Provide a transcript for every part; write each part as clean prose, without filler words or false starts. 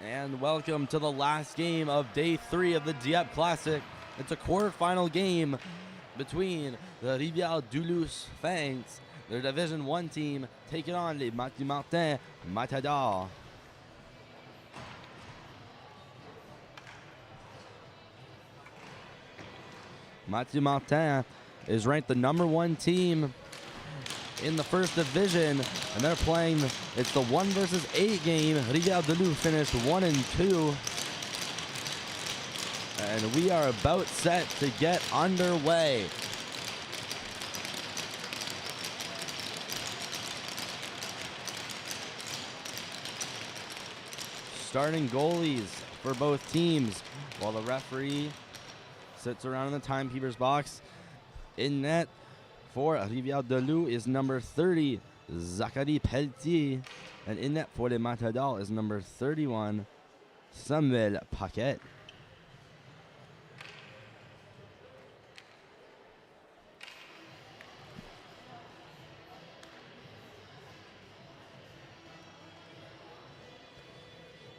And welcome to the last game of day 3 of the Dieppe Classic. It's a quarterfinal game between the Rivière-du-Loup Sphinx, their Division 1 team, taking on les Mathieu-Martin Matadors. Mathieu-Martin is ranked the #1 team in the first division, and they're playing, it's the 1 versus 8 game. Rivière-du-Loup finished 1-2. And we are about set to get underway. Starting goalies for both teams, while the referee sits around in the timekeeper's box. In net for Rivière-du-Loup is number 30, Zachary Pelletier. And in net for les Matadors is number 31, Samuel Paquette.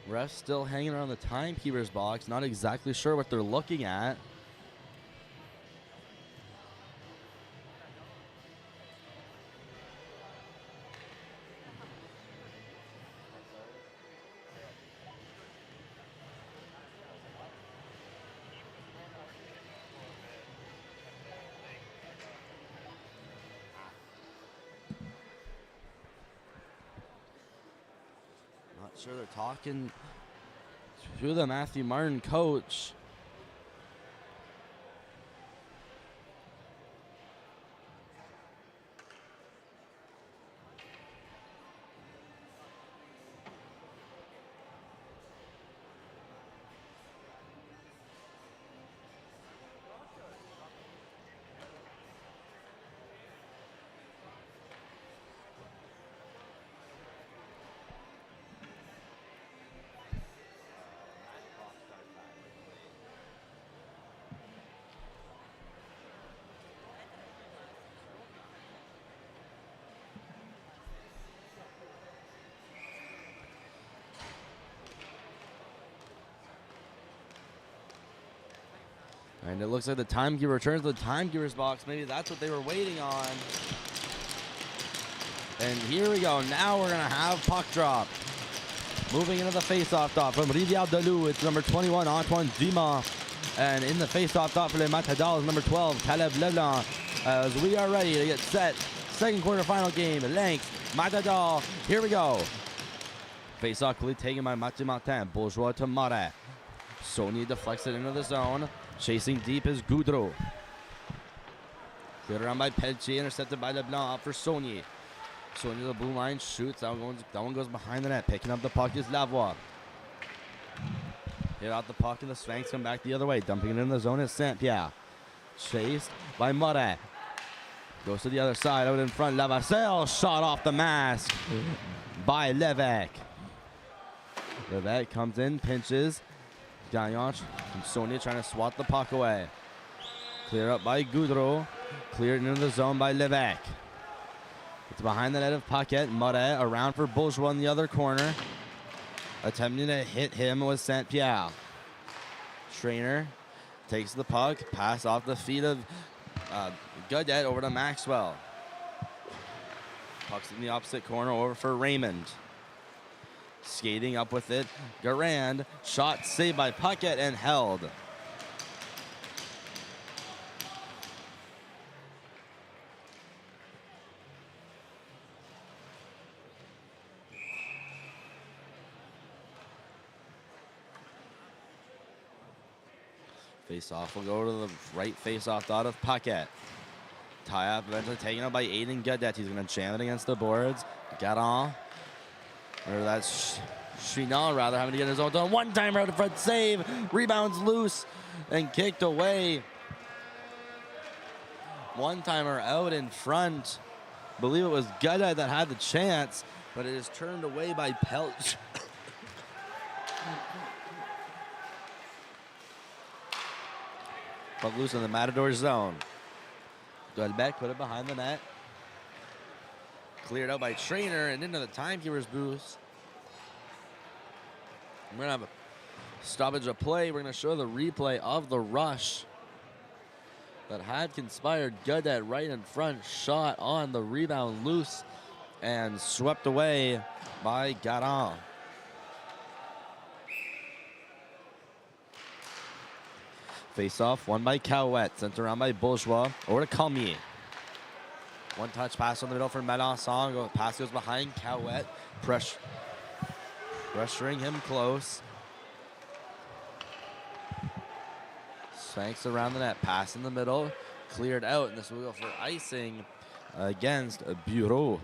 Refs still hanging around the timekeeper's box, not exactly sure what they're looking at. Not sure they're talking to the Mathieu-Martin coach. And it looks like the timekeeper returns to the timekeeper's box. Maybe that's what they were waiting on. And here we go. Now we're going to have puck drop. Moving into the face-off dot from Rivière-du-Loup, it's number 21, Antoine Dumas. And in the face-off dot for les Matadors, number 12, Caleb Leblanc. As we are ready to get set. Second quarterfinal game. Lynx, Matador. Here we go. Face-off clearly taken by Mathieu-Martin. Bourgeois to Marais. Sony deflects it into the zone. Chasing deep is Goudreau. Good around by Pelletier, intercepted by Leblanc, up for Saunier. Saunier to the blue line, shoots, that one goes behind the net. Picking up the puck is Lavoie. Hit out the puck and the Sphinx come back the other way. Dumping it in the zone is Saint-Pierre. Chased by Marais. Goes to the other side, out in front, Lavasseur, shot off the mask by Levesque. Levesque comes in, pinches. Gagnon from Saunier trying to swat the puck away. Clear up by Goudreau. Cleared into the zone by Levesque. It's behind the net of Paquette. Marais around for Bourgeois in the other corner. Attempting to hit him was Saint-Pierre. Trainer takes the puck. Pass off the feet of Godet over to Maxwell. Puck's in the opposite corner over for Raymond. Skating up with it, Garand, shot saved by Paquette and held. Face-off will go to the right face-off dot of Paquette. Tie-up eventually taken out by Aiden Godet. He's going to jam it against the boards. Garon. Or that's Chinal rather, having to get his own done. One-timer out of front, save. Rebounds loose and kicked away. One-timer out in front. Believe it was Godet that had the chance, but it is turned away by Pelch. Puck loose in the Matador zone. Godet put it behind the net. Cleared out by Trainer and into the timekeeper's booth. We're going to have a stoppage of play. We're going to show the replay of the rush that had conspired. Godet right in front, shot on the rebound, loose, and swept away by Garan. Face off, won by Cowette, sent around by Bourgeois, over to Calmier. One touch pass on the middle for Melanson. Pass goes behind Cowette, pressuring him close. Sphinx around the net, pass in the middle, cleared out, and this will go for icing against Bureau.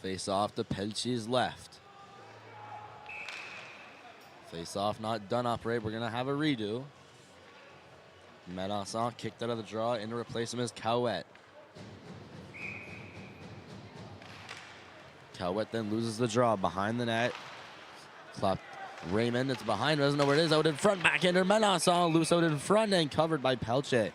Face off to Pelchi's left. Face off not done upright. We're going to have a redo. Melanson kicked out of the draw. In to replace him is Cowette. Cowette then loses the draw behind the net. Clapped Raymond. It's behind. Doesn't know where it is. Out in front. Backhander Melanson. Loose out in front and covered by Pelche.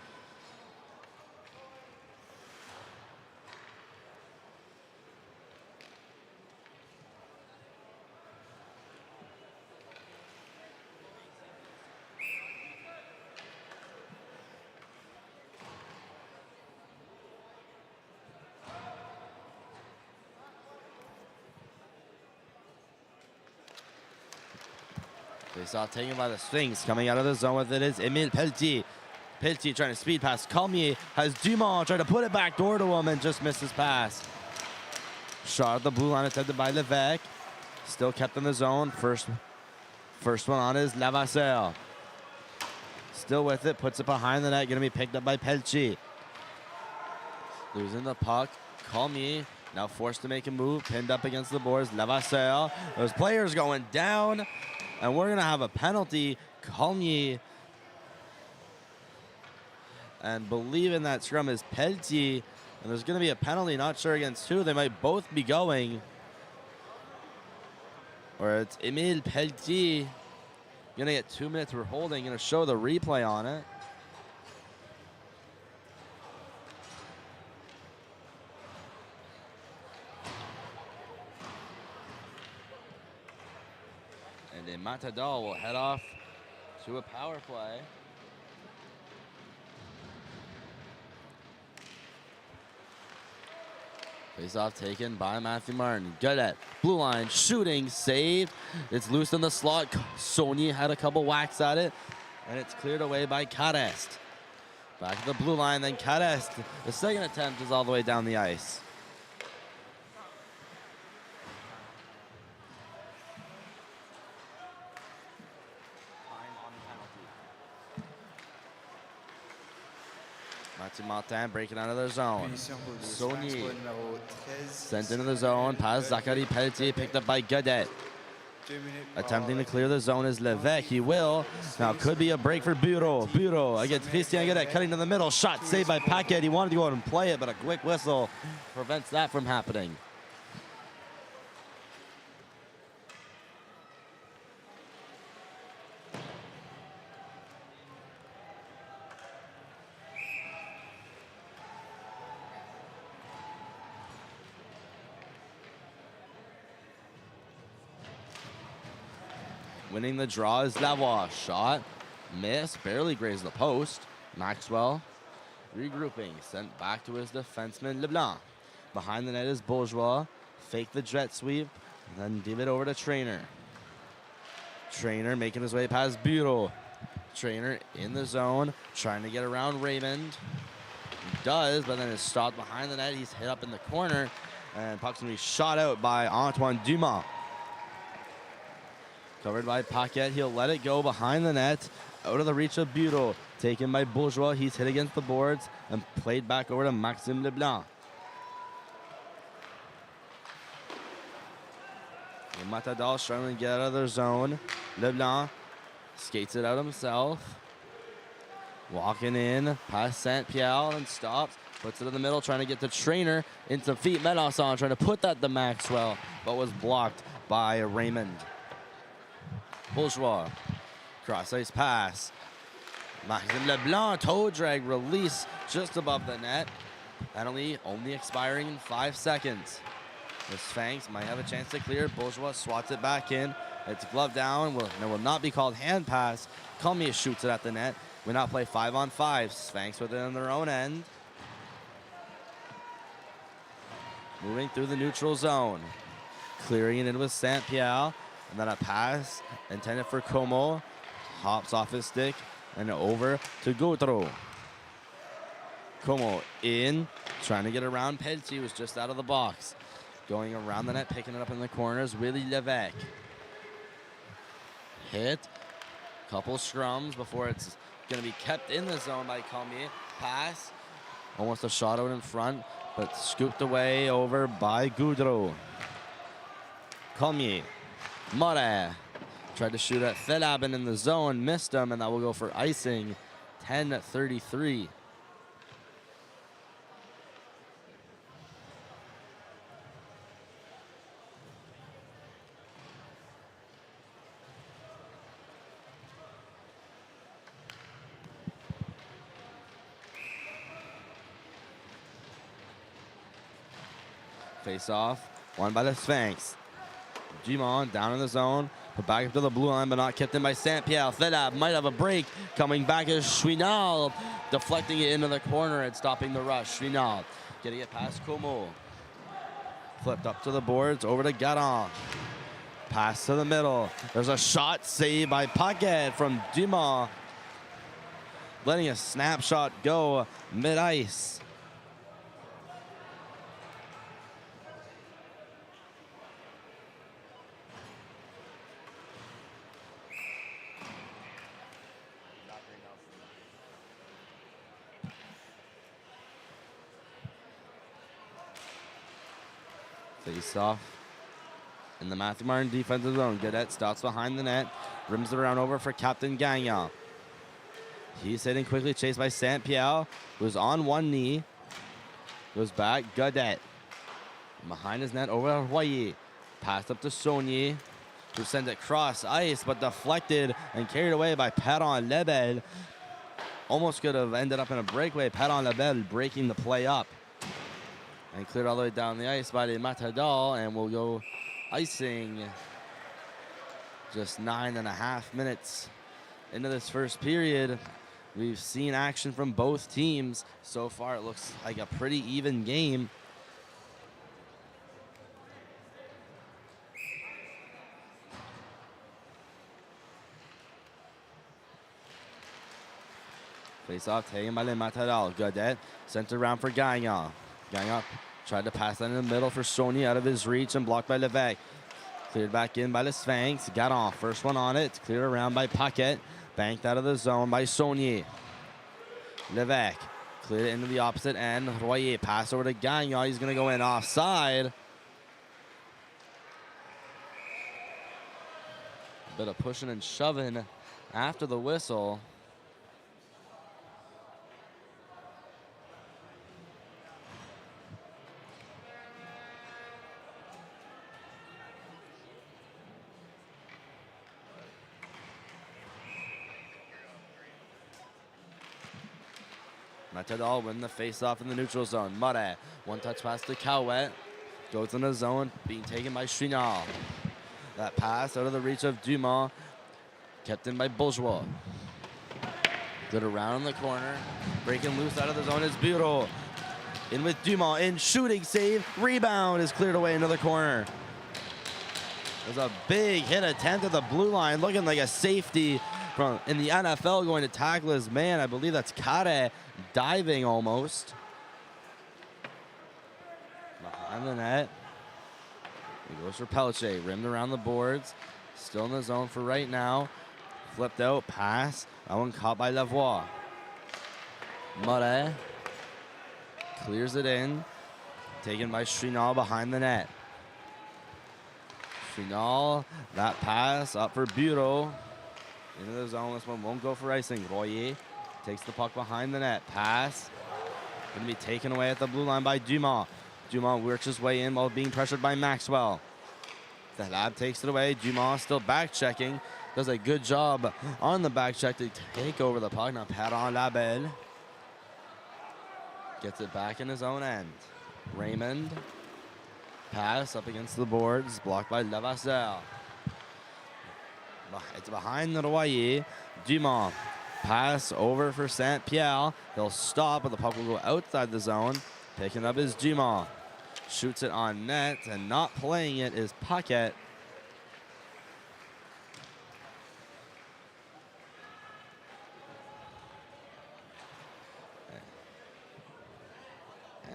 Face-off taken by the Sphinx. Coming out of the zone with it is Emile Pelletier. Pelletier trying to speed pass. Calmier has Dumont trying to put it back door to him and just misses pass. Shot at the blue line attempted by Levesque. Still kept in the zone. First one on is Lavasseur. Still with it. Puts it behind the net. Going to be picked up by Pelletier. Losing the puck. Calmier now forced to make a move. Pinned up against the boards. Lavasseur. Those players going down. And we're going to have a penalty. Calmier. And believe in that scrum is Pelletier. And there's going to be a penalty. Not sure against who. They might both be going. Or it's Emile Pelletier. Going to get 2 minutes for holding. Going to show the replay on it. And then Matadors will head off to a power play. Face-off taken by Mathieu-Martin. Godet, blue line, shooting, save. It's loose in the slot. Sony had a couple whacks at it, and it's cleared away by Carest. Back to the blue line, then Carest. The second attempt is all the way down the ice. Mathieu-Martin breaking out of their zone. Sony sent into the zone. Pass Zachary Pelletier picked up by Godet. Attempting to clear the zone is Levesque. He will. Now could be a break for Bureau. Bureau against Christian Godet cutting to the middle. Shot saved by Paquette. He wanted to go out and play it, but a quick whistle prevents that from happening. Winning the draw is Lavoie. Shot, miss, barely grazed the post. Maxwell regrouping, sent back to his defenseman Leblanc. Behind the net is Bourgeois. Fake the jet sweep, and then give it over to Trainer. Trainer making his way past Bureau. Trainer in the zone, trying to get around Raymond. He does, but then is stopped behind the net. He's hit up in the corner, and puck's gonna be shot out by Antoine Dumas. Covered by Paquette. He'll let it go behind the net. Out of the reach of Bureau. Taken by Bourgeois. He's hit against the boards and played back over to Maxime Leblanc. The Matadors struggling to get out of their zone. Leblanc skates it out himself. Walking in past Saint-Pierre and stops. Puts it in the middle, trying to get the Trainer into feet. Melanson trying to put that to Maxwell, but was blocked by Raymond. Bourgeois. Cross ice pass. Maxime Leblanc, toe drag, release just above the net. Penalty only expiring in 5 seconds. The Sphinx might have a chance to clear. Bourgeois swats it back in. It's glove down. It will not be called hand pass. Cormier shoots it at the net. We now play 5-on-5. Sphinx within their own end. Moving through the neutral zone. Clearing it in with Saint-Pierre. And then a pass intended for Como. Hops off his stick and over to Gaudreau. Como in, trying to get around Pelletier, was just out of the box. Going around the net, picking it up in the corners, Willie Levesque. Hit, couple scrums before it's going to be kept in the zone by Cormier. Pass, almost a shot out in front, but scooped away over by Gaudreau. Cormier, Moret, tried to shoot at Felabin in the zone, missed him, and that will go for icing. 10-33. Face off, won by the Sphinx. Dumont down in the zone, put back up to the blue line, but not kept in by Saint-Pierre. Felab might have a break. Coming back is Chouinard, deflecting it into the corner and stopping the rush. Chouinard getting it past Como. Flipped up to the boards, over to Garan. Pass to the middle. There's a shot saved by Paquet from Dumont. Letting a snapshot go mid-ice. Face off in the Mathieu-Martin defensive zone. Gaudette stops behind the net, rims it around over for Captain Gagnon. He's hitting quickly, chased by Saint-Pierre, who's on one knee. Goes back, Gaudette. Behind his net, over to Royer. Passed up to Saunier, who sends it cross ice, but deflected and carried away by Perron Lebel. Almost could have ended up in a breakaway. Perron Lebel breaking the play up. And cleared all the way down the ice by the Matadors, and we'll go icing just 9.5 minutes into this first period. We've seen action from both teams. So far, it looks like a pretty even game. Face off taken by the Matadors. Gaudette sent it around for Gagnon. Gagnon tried to pass that in the middle for Sony, out of his reach and blocked by Levesque. Cleared back in by the Sphinx. Got on. First one on it. Cleared around by Paquet. Banked out of the zone by Saunier. Levesque cleared it into the opposite end. Royer pass over to Gagnon. He's going to go in offside. A bit of pushing and shoving after the whistle. Matador win the face-off in the neutral zone. Moret, one-touch pass to Cowet. Goes in the zone, being taken by Chouinard. That pass out of the reach of Dumont. Kept in by Bourgeois. Good around in the corner. Breaking loose out of the zone is Bureau. In with Dumont, in shooting save. Rebound is cleared away into the corner. There's a big hit attempt at the blue line, looking like a safety from in the NFL, going to tackle his man. I believe that's Kare diving almost. Behind the net. He goes for Pelletier, rimmed around the boards. Still in the zone for right now. Flipped out, pass. That one caught by Lavoie. Moret clears it in. Taken by Chouinard behind the net. Chouinard, that pass up for Bureau. Into the zone, this one won't go for icing. Royer takes the puck behind the net. Pass. Going to be taken away at the blue line by Dumont. Dumont works his way in while being pressured by Maxwell. The lab takes it away. Dumont still back checking. does a good job on the back check to take over the puck. Now Perrin-Labelle gets it back in his own end. Raymond, pass up against the boards, blocked by Levasseur. It's behind the Royer. Dumont, pass over for Saint-Pierre. He'll stop, but the puck will go outside the zone. Picking up is Dumont. Shoots it on net, and not playing it is Paquette.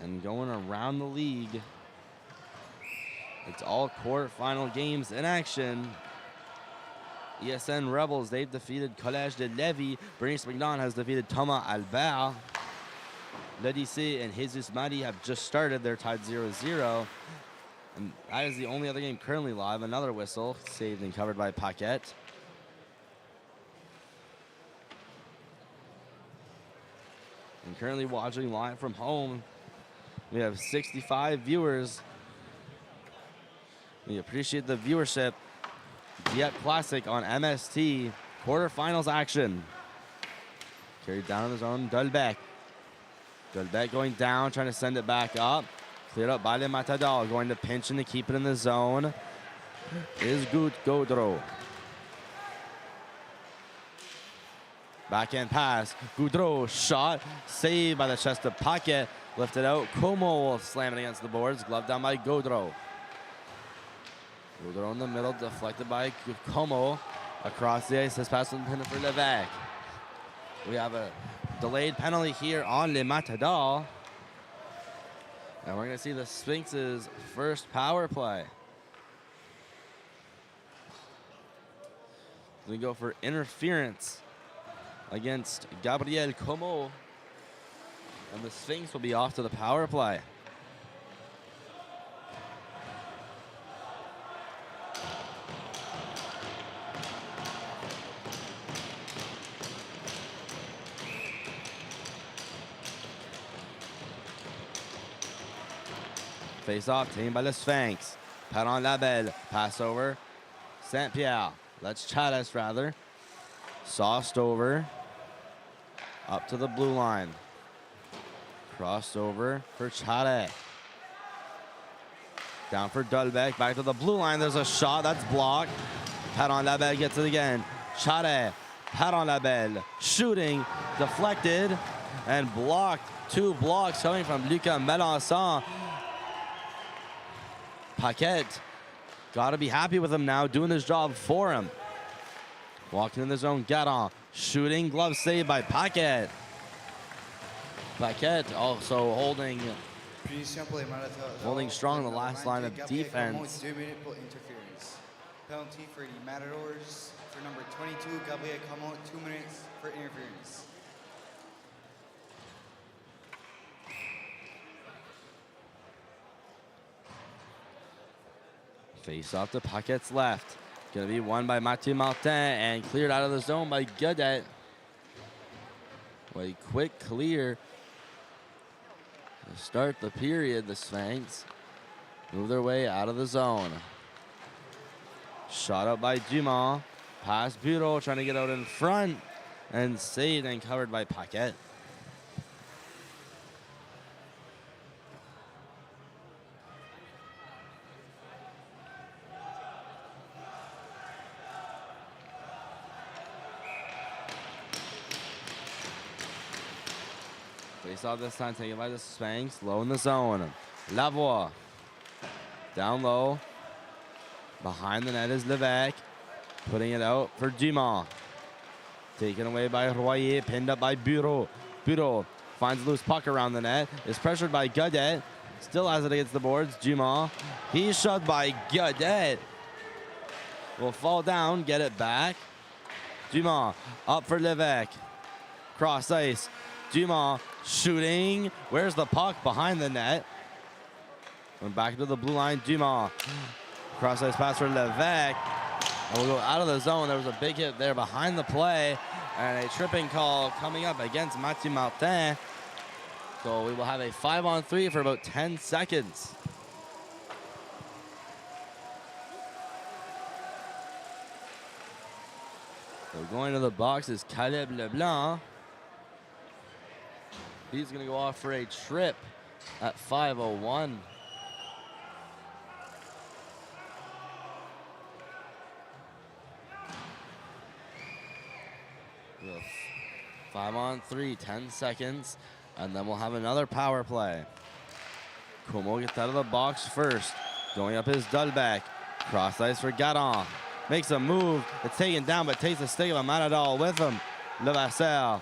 And going around the league, it's all quarterfinal games in action. ESN Rebels, they've defeated Collège de Lévis. Bernice McDonald has defeated Thomas Albert. L'Odyssée and Jesus Madi have just started. They're tied 0-0. And that is the only other game currently live. Another whistle, saved and covered by Paquette. And currently watching live from home, we have 65 viewers. We appreciate the viewership. Dieppe Classic on MST. Quarterfinals action. Carried down in the zone, Dolbec. Dolbec going down, trying to send it back up. Cleared up by the Matadors. Going to pinch and to keep it in the zone is Gaudreau. Backhand pass. Gaudreau shot. Saved by the chest of Paquette. Lifted out. Como will slam it against the boards. Glove down by Gaudreau. Gaudreau in the middle. Deflected by Como. Across the ice. This pass was intended for Levesque. We have a delayed penalty here on Les Matadors. And we're going to see the Sphinx's first power play. We go for interference against Gabriel Como. And the Sphinx will be off to the power play. Face off, taken by the Sphinx. Perrin-Labelle, pass over. Saint-Pierre, let's Chavez rather. Sauced over. Up to the blue line. Crossed over for Chavez. Down for Dolbec, back to the blue line. There's a shot, that's blocked. Perrin-Labelle gets it again. Chavez, Perrin-Labelle, shooting, deflected, and blocked. 2 blocks coming from Lucas Melançon. Paquette, got to be happy with him now, doing his job for him. Walking in the zone, Garon, shooting, glove saved by Paquette. Paquette also holding strong in the last line of defense. Penalty for the Matadors for number 22, Gabriel Camon, 2 minutes for interference. Face off to Paquette's left. Going to be won by Mathieu-Martin and cleared out of the zone by Godet. What a quick clear to start the period. The Sphinx move their way out of the zone. Shot up by Dumont. Pass Bureau trying to get out in front and saved and covered by Paquette. Face off this time, taken by the Sphinx. Low in the zone. Lavoie. Down low. Behind the net is Levesque. Putting it out for Dumont. Taken away by Royer. Pinned up by Bureau. Bureau finds a loose puck around the net. Is pressured by Godet. Still has it against the boards. Dumont. He's shoved by Godet. Will fall down. Get it back. Dumont up for Levesque. Cross ice. Dumont shooting. Where's the puck? Behind the net. Went back to the blue line. Dumont. Cross ice pass for Levesque. And we'll go out of the zone. There was a big hit there behind the play. And a tripping call coming up against Mathieu-Martin. So we will have a 5-on-3 for about 10 seconds. So going to the box is Caleb Leblanc. He's going to go off for a trip at 5:01. With 5-on-3, 10 seconds, and then we'll have another power play. Como gets out of the box first, going up his Dulbeck. Cross ice for Gadon. Makes a move. It's taken down, but takes the stick of a Matador with him. Levasseur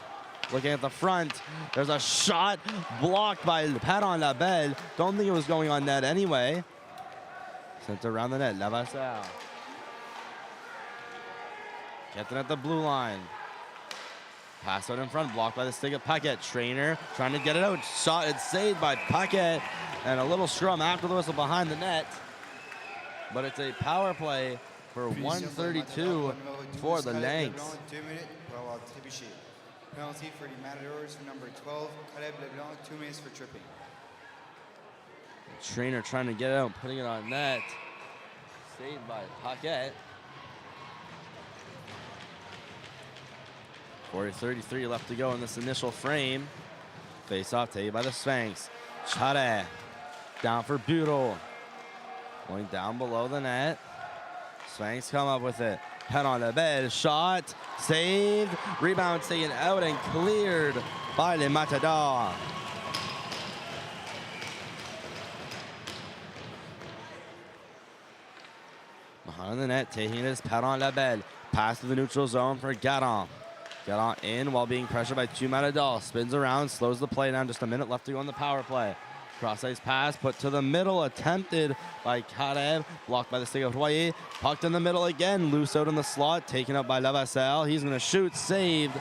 looking at the front. There's a shot blocked by Padon Labelle. Don't think it was going on net anyway. Sent around the net. Levasseur. Kept it at the blue line. Pass out in front, blocked by the stick of Paquette. Trainer trying to get it out. Shot and saved by Paquette. And a little scrum after the whistle behind the net. But it's a power play for 132 for the Lynx. 2 minutes pour avoir trébuché. Penalty for the Matadors for number 12, Caleb Leblanc, 2 minutes for tripping. Trainer trying to get it out, putting it on net. Saved by Paquette. 4:33 left to go in this initial frame. Face off taken by the Sphinx. Chade down for Bureau. Going down below the net. Sphinx come up with it. Head on the bed. Shot. Saved. Rebound taken out and cleared by Les Matadors. Behind the net, taking it is Padon Labelle. Pass to the neutral zone for Gadon. Gadon in while being pressured by two Matadors. Spins around, slows the play down. Just a minute left to go on the power play. Cross-ice pass put to the middle, attempted by Karev, blocked by the stick of Royer. Pucked in the middle again, loose out in the slot, taken up by Levasseur. He's going to shoot, saved.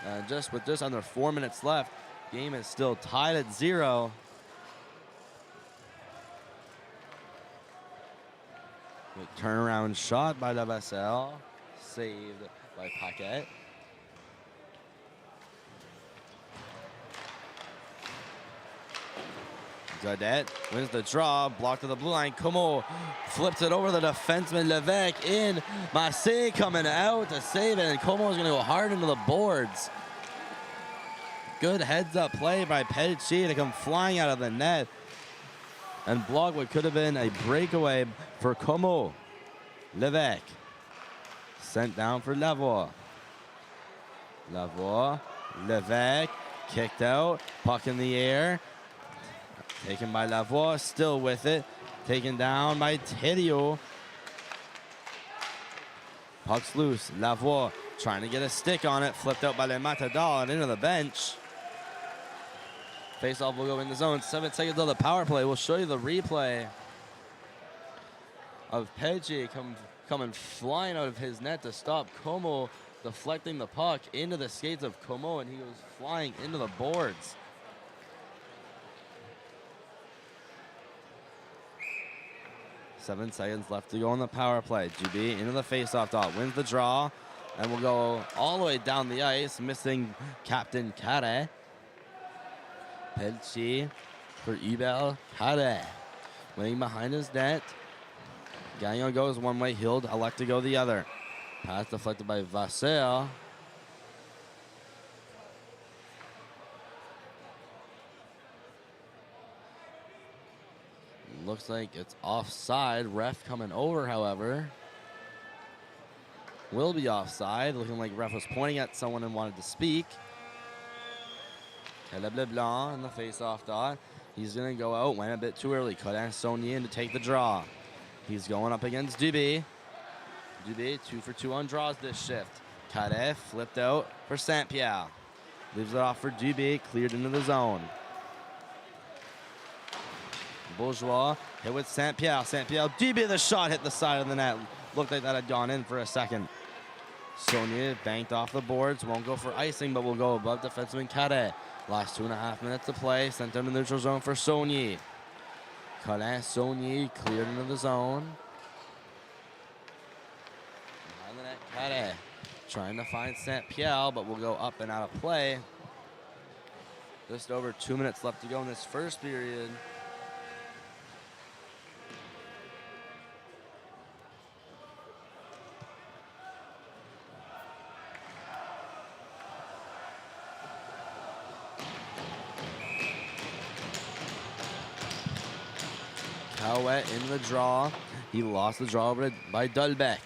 And with just under 4 minutes left, game is still tied at 0. Good turnaround shot by Levasseur, saved by Paquette. Gaudette wins the draw, blocked to the blue line. Como flips it over the defenseman Levesque in. Massé coming out to save it, and Como is going to go hard into the boards. Good heads-up play by Petit to come flying out of the net and block what could have been a breakaway for Como. Levesque sent down for Lavoie. Lavoie, Levesque kicked out, puck in the air. Taken by Lavoie, still with it. Taken down by Thériault. Puck's loose. Lavoie trying to get a stick on it. Flipped out by Le Matador and into the bench. Face-off will go in the zone. 7 seconds on the power play. We'll show you the replay of Peggy coming flying out of his net to stop Como, deflecting the puck into the skates of Como, and he was flying into the boards. 7 seconds left to go on the power play. GB into the face-off dot, wins the draw, and will go all the way down the ice, missing Captain Kare. Pelchi for Ibel Kare. Winning behind his net. Gagnon goes one way, he'll elect to go the other. Pass deflected by Vasseur. Looks like it's offside. Ref coming over, however. Will be offside. Looking like ref was pointing at someone and wanted to speak. Caleb Leblanc in the face-off dot. He's going to go out. Went a bit too early. Colin Saunier in to take the draw. He's going up against Dubé. Dubé 2 for 2 on draws this shift. Cadet flipped out for Saint-Pierre. Leaves it off for Dubé. Cleared into the zone. Bourgeois hit with Saint-Pierre. Saint-Pierre, Dubé, the shot hit the side of the net. Looked like that had gone in for a second. Saunier banked off the boards. Won't go for icing, but will go above defenseman Cadet. Last 2.5 minutes to play. Sent down the neutral zone for Saunier. Colin Saunier cleared into the zone. Behind the net, Cadet trying to find Saint-Pierre, but will go up and out of play. Just over 2 minutes left to go in this first period. Cowet in the draw. He lost the draw over by Dolbeck.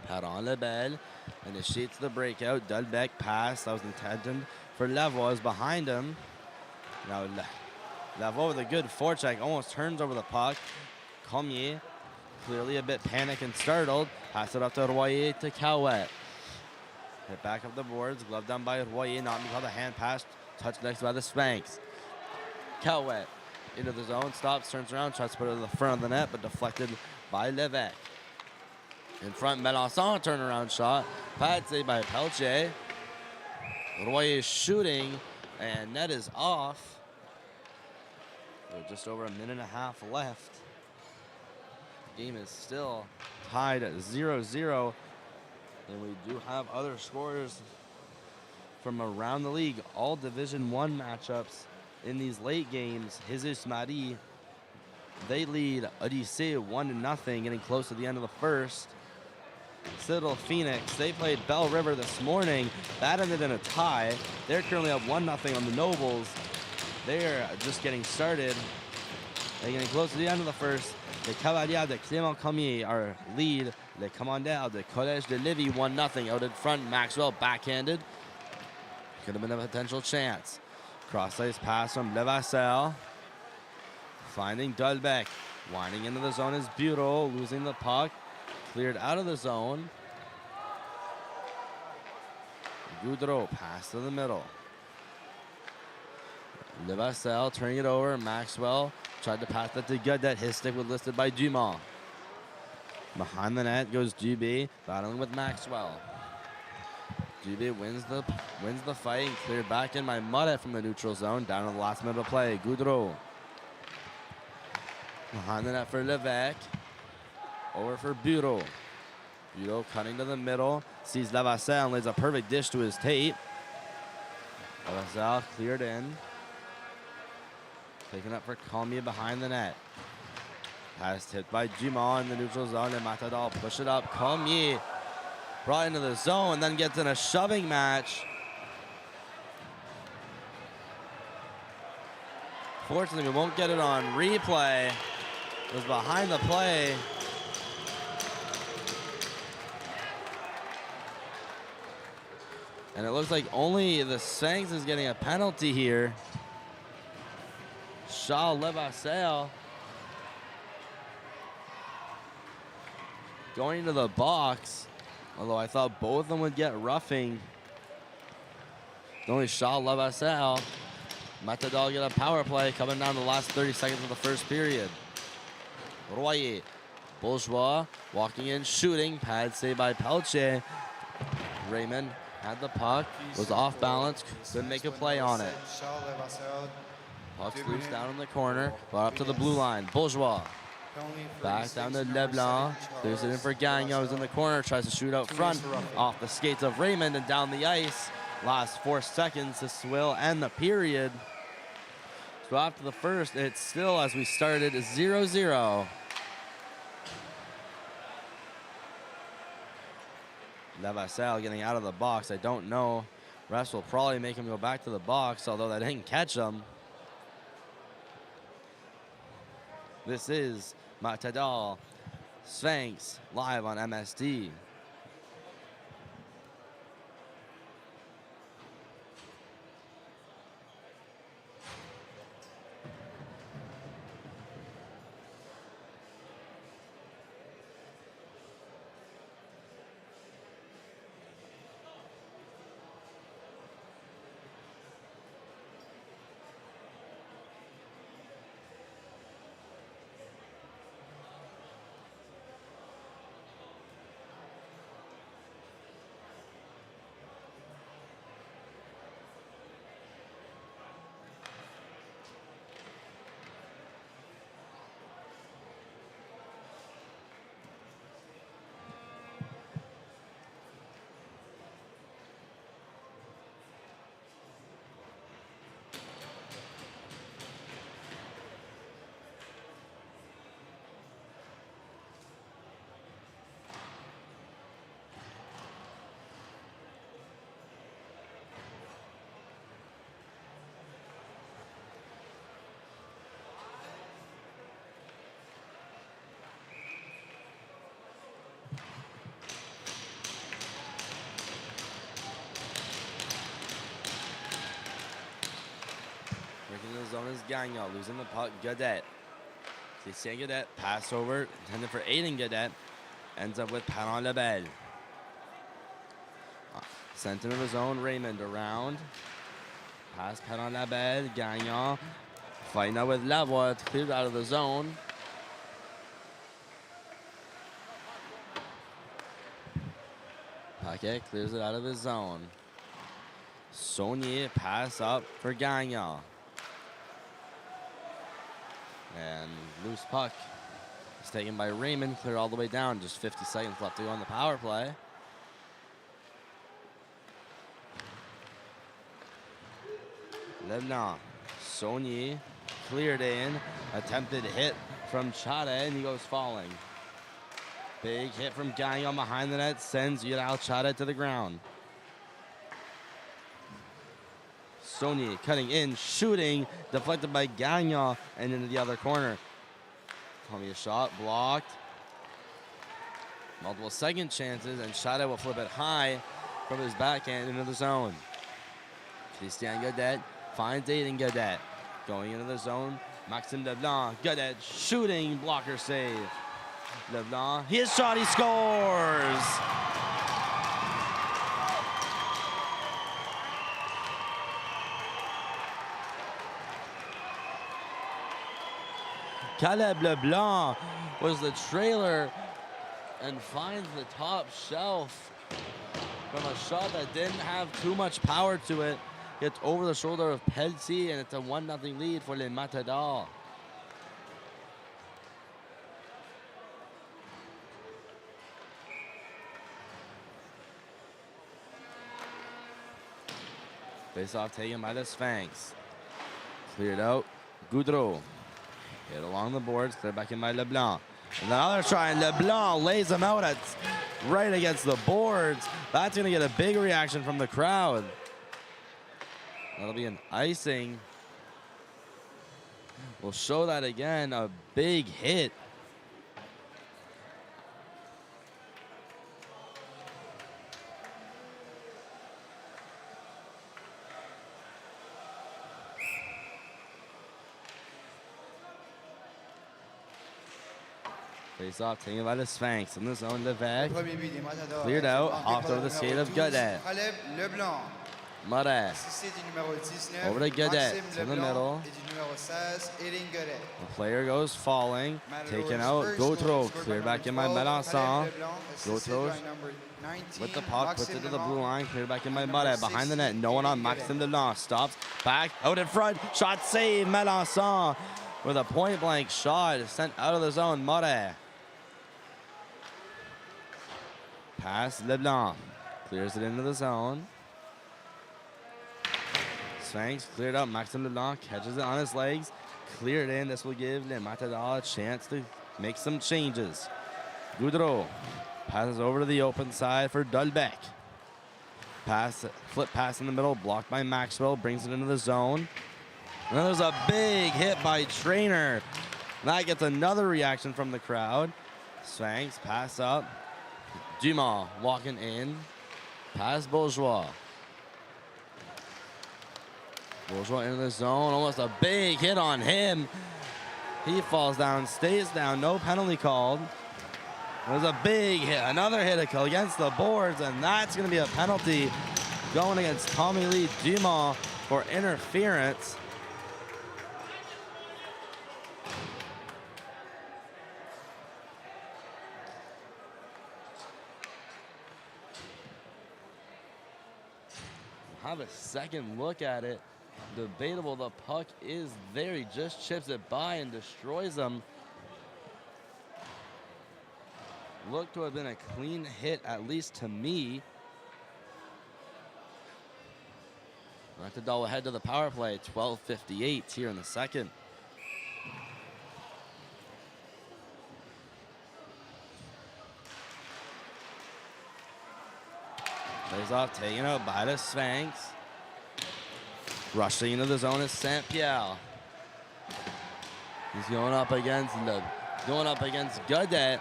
Parent Lebel initiates the breakout. Dolbeck pass that was intended for Lavoie behind him. Now Lavoie with a good forecheck almost turns over the puck. Cormier clearly a bit panicked and startled. Pass it up to Royer to Cowet. Hit back up the boards. Glove down by Royer. Not because the hand pass. Touched next by the Sphinx. Cowet into the zone. Stops. Turns around. Tries to put it in the front of the net. But deflected by Levesque. In front, Melançon turnaround shot. Pad saved by Pelche. Royer shooting. And net is off. So just over a minute and a half left. Game is still tied at 0-0. And we do have other scorers from around the league. All Division I matchups in these late games. Jesus Marie, they lead Odyssey 1-0, getting close to the end of the first. Citadel Phoenix, they played Bell River this morning. That ended in a tie. They're currently up 1-0 on the Nobles. They're just getting started. They're getting close to the end of the first. The Cavaliers de Clément Cormier are lead. Les Commandeurs de Collège de Lévis 1-0 out in front. Maxwell backhanded. Could have been a potential chance. Cross-ice pass from Levasseur. Finding Dolbeck. Winding into the zone is Bureau. Losing the puck. Cleared out of the zone. Goudreau pass to the middle. Levasseur turning it over. Maxwell tried to pass that to Godet. His stick was listed by Dumont. Behind the net goes Dubé, battling with Maxwell. Dubé wins the fight and cleared back in by Mudet from the neutral zone. Down to the last minute of play. Goudreau. Behind the net for Levesque. Over for Bureau. Bureau cutting to the middle. Sees Levasseur and lays a perfect dish to his tape. Levasseur cleared in. Taken up for Cormier behind the net. Pass hit by Dumont in the neutral zone, and Matadors push it up. Cormier brought into the zone and then gets in a shoving match. Fortunately, we won't get it on replay. It was behind the play. And it looks like only the Sphinx is getting a penalty here. Charles Levasseur going to the box, although I thought both of them would get roughing. Only Charles Levasseur. Matadors get a power play coming down the last 30 seconds of the first period. Royer. Bourgeois walking in, shooting. Pad saved by Pelche. Raymond had the puck, was off balance, couldn't make a play on it. Puck's loose down in the corner, brought up to the blue line. Bourgeois. Back down to Leblanc. Clears it in for Gagnon, who's in the corner, tries to shoot out front, off the skates of Raymond and down the ice. Last 4 seconds, this will end the period. So after the first, it's still, as we started, 0-0. Levasseur getting out of the box. I don't know. Refs will probably make him go back to the box, although they didn't catch him. This is Matadors Sphinx live on MSD. Gagnon, losing the puck. Godet. Christian Godet, pass over, intended for Aiden Godet. Ends up with Parent Lebel. Sent into the zone, Raymond around. Pass Parent Lebel, Gagnon. Fighting out with Lavoie, it's cleared out of the zone. Paquet clears it out of his zone. Saunier, pass up for Gagnon. And loose puck is taken by Raymond, cleared all the way down. Just 50 seconds left to go on the power play. Leblanc, Saunier, cleared in. Attempted hit from Chade, and he goes falling. Big hit from Gagnon behind the net, sends Ural Chade to the ground. Saunier cutting in, shooting, deflected by Gagnon and into the other corner. Tommy, a shot blocked. Multiple second chances, and Chade will flip it high from his backhand into the zone. Christian Godet finds Aiden Godet. Going into the zone, Maxime Leblanc. Godet shooting, blocker save. Leblanc, his shot, he scores! Caleb Leblanc was the trailer and finds the top shelf from a shot that didn't have too much power to it. Gets over the shoulder of Pelletier, and it's a 1-0 lead for les Matadors. Face-off taken by the Sphinx. Cleared out. Goudreau. Hit along the boards. Cleared back in by Leblanc. Another try, and Leblanc lays him out at right against the boards. That's going to get a big reaction from the crowd. That'll be an icing. We'll show that again. A big hit. Face off, taken by the Sphinx in the zone. Levesque cleared out, off over the skate of Godet. Moret over to Godet in the middle. The player goes falling, taken out. Gautreau cleared back in by Melançon. Gautreau with the puck, puts it to the blue line, cleared back in by Moret. Behind the net, no one on. Maxime Leblanc stops, back, out in front, shot save. Melançon with a point blank shot sent out of the zone. Moret. Pass Leblanc, clears it into the zone. Sphinx cleared up. Maxime Leblanc catches it on his legs, cleared in. This will give Les Matadors a chance to make some changes. Goudreau passes over to the open side for Dolbec. Flip pass in the middle, blocked by Maxwell, brings it into the zone. And then there's a big hit by Trainer. That gets another reaction from the crowd. Sphinx pass up. Dumas walking in. Pass Bourgeois. Bourgeois into the zone. Almost a big hit on him. He falls down, stays down. No penalty called. There's a big hit. Another hit against the boards, and that's going to be a penalty going against Tommy Lee Dumas for interference. Have a second look at it. Debatable. The puck is there. He just chips it by and destroys them. Looked to have been a clean hit, at least to me. Matador will head to the power play. 12:58 here in the second. Plays off, taken out by the Sphinx. Rushing into the zone is Saint-Pierre. He's going up against Godet.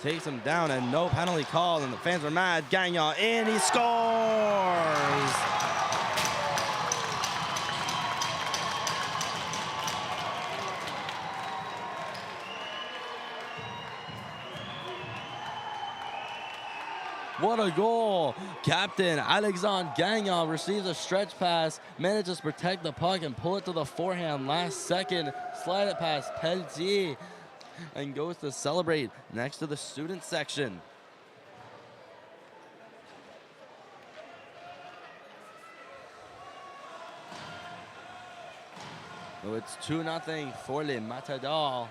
Takes him down, and no penalty called, and the fans are mad. Gagnon in, he scores! What a goal. Captain Alexandre Gagnon receives a stretch pass, manages to protect the puck and pull it to the forehand last second. Slide it past Pelletier and goes to celebrate next to the student section. So it's 2-0 for les Matadors.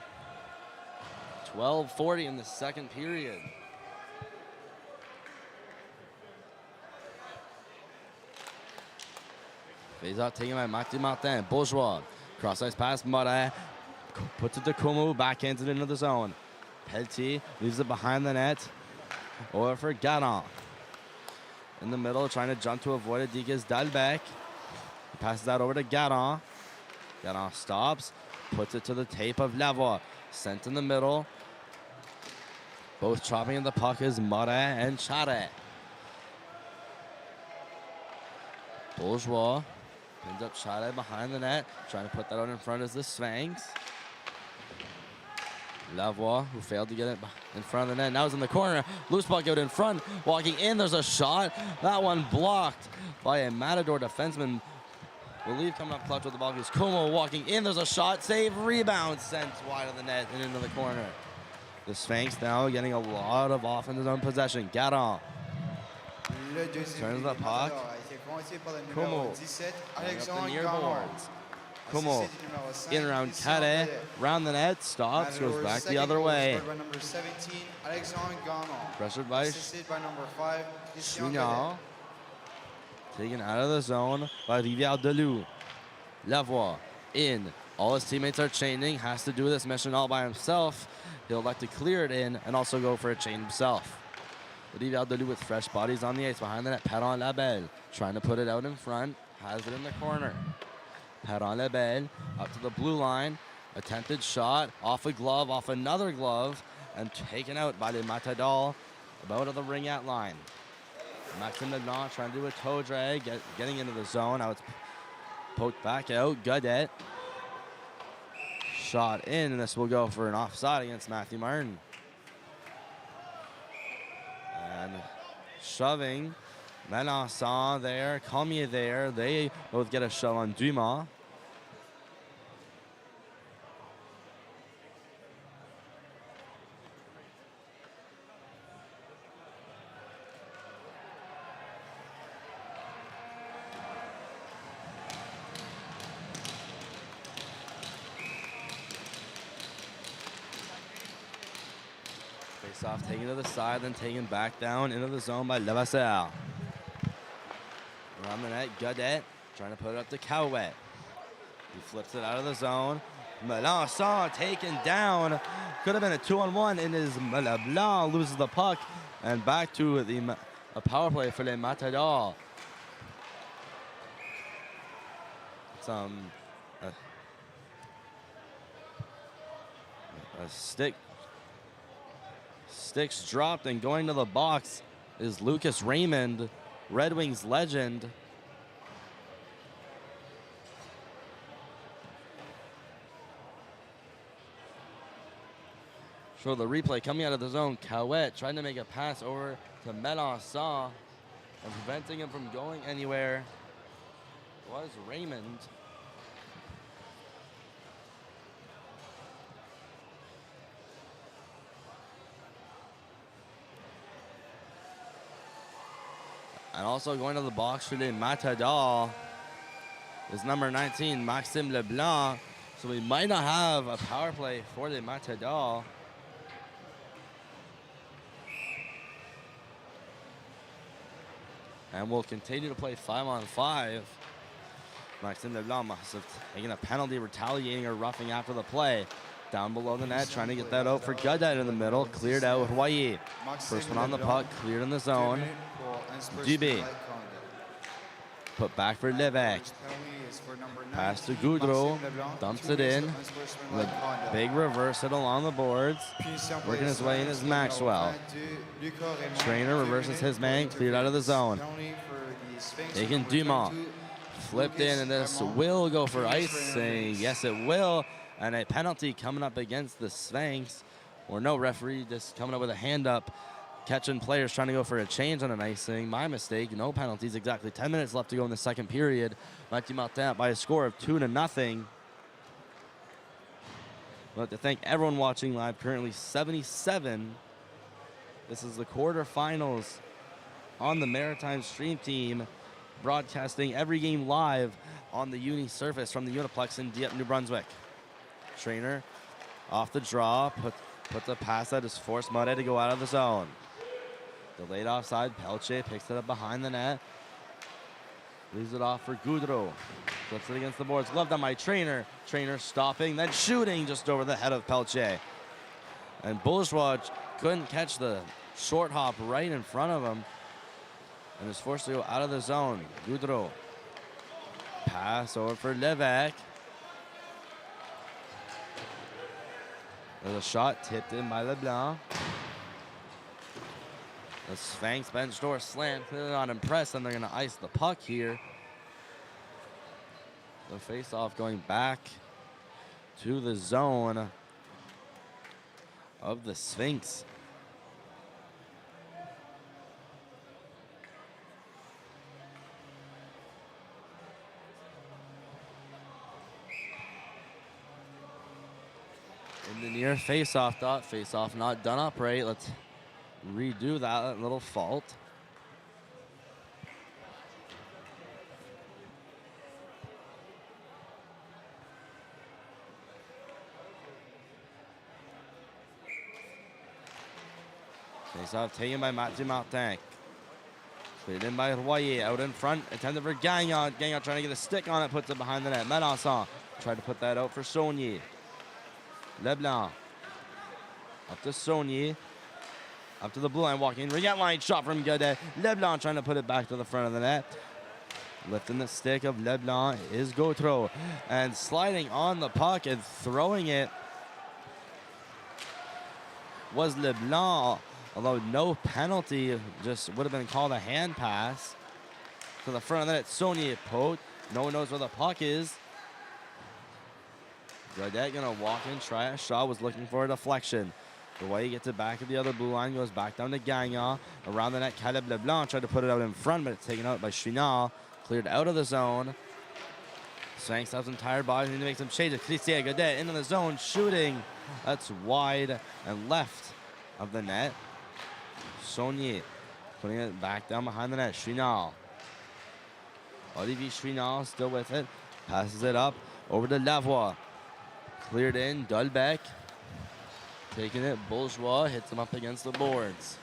12:40 in the second period. Face off taken by Mathieu-Martin. Bourgeois. Cross ice pass, Moret. Puts it to Como, backhands it into the zone. Pelletier leaves it behind the net. Over for Garon. In the middle, trying to jump to avoid it. Dikes Dalbec. Passes that over to Garon. Garon stops. Puts it to the tape of Lavoie. Sent in the middle. Both chopping at the puck is Moret and Charret. Bourgeois pins up Charret behind the net. Trying to put that out in front is the Sphinx. Lavoie, who failed to get it in front of the net. Now it's in the corner. Loose puck out in front. Walking in, there's a shot. That one blocked by a Matador defenseman. Relief coming up clutch with the ball. Is Como walking in. There's a shot. Save. Rebound sent wide of the net and into the corner. The Sphinx now getting a lot of offensive zone possession. Garon turns the puck. Como up the near boards. Como in around Kade, round the net, stops, goes back the other way. Pressured by Chouinard. Taken out of the zone by Rivière-du-Loup. Lavoie in. All his teammates are chaining. Has to do this mission all by himself. He'll like to clear it in and also go for a chain himself. Rivière-du-Loup with fresh bodies on the ice behind the net. Perron Labelle trying to put it out in front. Has it in the corner. Perron Labelle up to the blue line. Attempted shot off a glove, off another glove, and taken out by the Matadors about at the ring at line. Maxime Leblanc trying to do a toe drag, getting into the zone. Now it's poked back out. Godet. Shot in, and this will go for an offside against Mathieu-Martin. And shoving. Melançon there, Cormier there. They both get a shove on Dumas. Off, taken to the side, then taken back down into the zone by Levasseur. Around the net, Godet trying to put it up to Cowet. He flips it out of the zone. Melançon taken down. Could have been a 2-on-1 in his Leblanc, loses the puck, and back to a power play for les Matadors. A stick. Sticks dropped, and going to the box is Lucas Raymond, Red Wings legend. Show the replay coming out of the zone. Cowet trying to make a pass over to Melançon and preventing him from going anywhere was Raymond. And also going to the box for the Matadors is number 19, Maxime Leblanc. So we might not have a power play for the Matadors. And we'll continue to play 5-on-5. Maxime Leblanc must have taken a penalty, retaliating or roughing after the play. Down below the net, trying to get that out for Godet in the middle. Cleared out with Royer. First one on the puck, cleared in the zone. Dubé. Put back for Levesque. Pass to Goudreau. Dumps it in. With a big reverse hit along the boards. Working his way in is Maxwell. Trainer reverses his man. Cleared out of the zone. Taking Dumont. Flipped in, and this will go for icing. Yes, it will. And a penalty coming up against the Sphinx. Or no, referee just coming up with a hand up catching players trying to go for a change on an icing. My mistake. No penalties. Exactly 10 minutes left to go in the second period. Mathieu-Martin by a score of 2-0. I'd like to thank everyone watching live. Currently 77. This is the quarterfinals on the Maritime stream team, broadcasting every game live on the Uni surface from the Uniplex in Dieppe, New Brunswick. Trainer off the draw, puts a pass that is forced Mudde to go out of the zone. Delayed offside, Pelche picks it up behind the net. Leaves it off for Goudreau. Flips it against the boards, gloved on by Trainer. Trainer stopping, then shooting just over the head of Pelche. And Bourgeois couldn't catch the short hop right in front of him and is forced to go out of the zone. Goudreau. Pass over for Levesque. There's a shot tipped in by LeBlanc. The Sphinx bench door slant. Clearly not impressed, and they're going to ice the puck here. The face-off going back to the zone of the Sphinx. In the near face-off dot, face-off not done upright. Let's redo that little fault. Face-off taken by Mathieu-Martin. Cleared in by Royer, out in front, attempted for Gagnon. Gagnon trying to get a stick on it, puts it behind the net. Melançon tried to put that out for Saunier. Leblanc up to Saunier, up to the blue line, walking, ring-out line shot from Godet. Leblanc trying to put it back to the front of the net. Lifting the stick of Leblanc is Gautreau, and sliding on the puck and throwing it was Leblanc, although no penalty, just would have been called a hand pass to the front of the net. Saunier poked, no one knows where the puck is. Godet gonna walk in, try a shot, was looking for a deflection. The way he gets it back to the other blue line, goes back down to Gagnon. Around the net, Caleb Leblanc tried to put it out in front, but it's taken out by Chinard. Cleared out of the zone. Sphinx has some tired bodies, need to make some changes. Christian Godet into the zone, shooting. That's wide and left of the net. Saunier putting it back down behind the net. Chinard. Olivier Chinard still with it. Passes it up over to Lavoie. Cleared in, Dolbeck. Taking it, Bourgeois hits him up against the boards.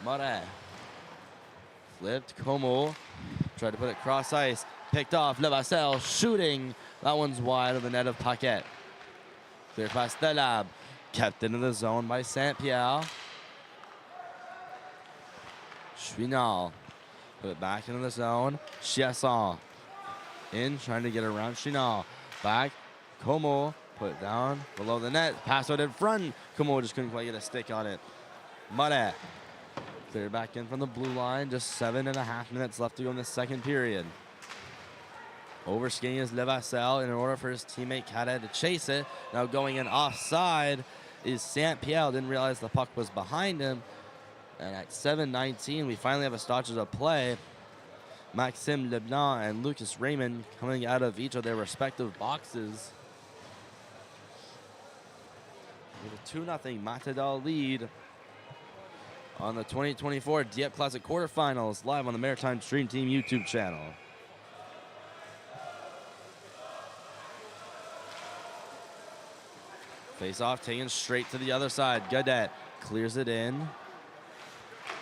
Moret. Flipped, Como. Tried to put it cross ice. Picked off, Levasseur shooting. That one's wide of the net of Paquette. Clear past Delab. Kept into the zone by Saint-Pierre. Chouinard. Put it back into the zone. Chiasson. In, trying to get around Chinard. Back. Como put it down below the net. Pass out in front. Como just couldn't quite get a stick on it. Mudet cleared back in from the blue line. Just 7.5 minutes left to go in the second period. Overskating is Levasseur in order for his teammate Cadet to chase it. Now going in offside is Saint-Pierre. Didn't realize the puck was behind him. And at 7:19, we finally have a stoppage of play. Maxime Leblanc and Lucas Raymond coming out of each of their respective boxes. With a 2-0 Matador lead on the 2024 Dieppe Classic quarterfinals, live on the Maritime Stream Team YouTube channel. Face off taken straight to the other side. Godet clears it in.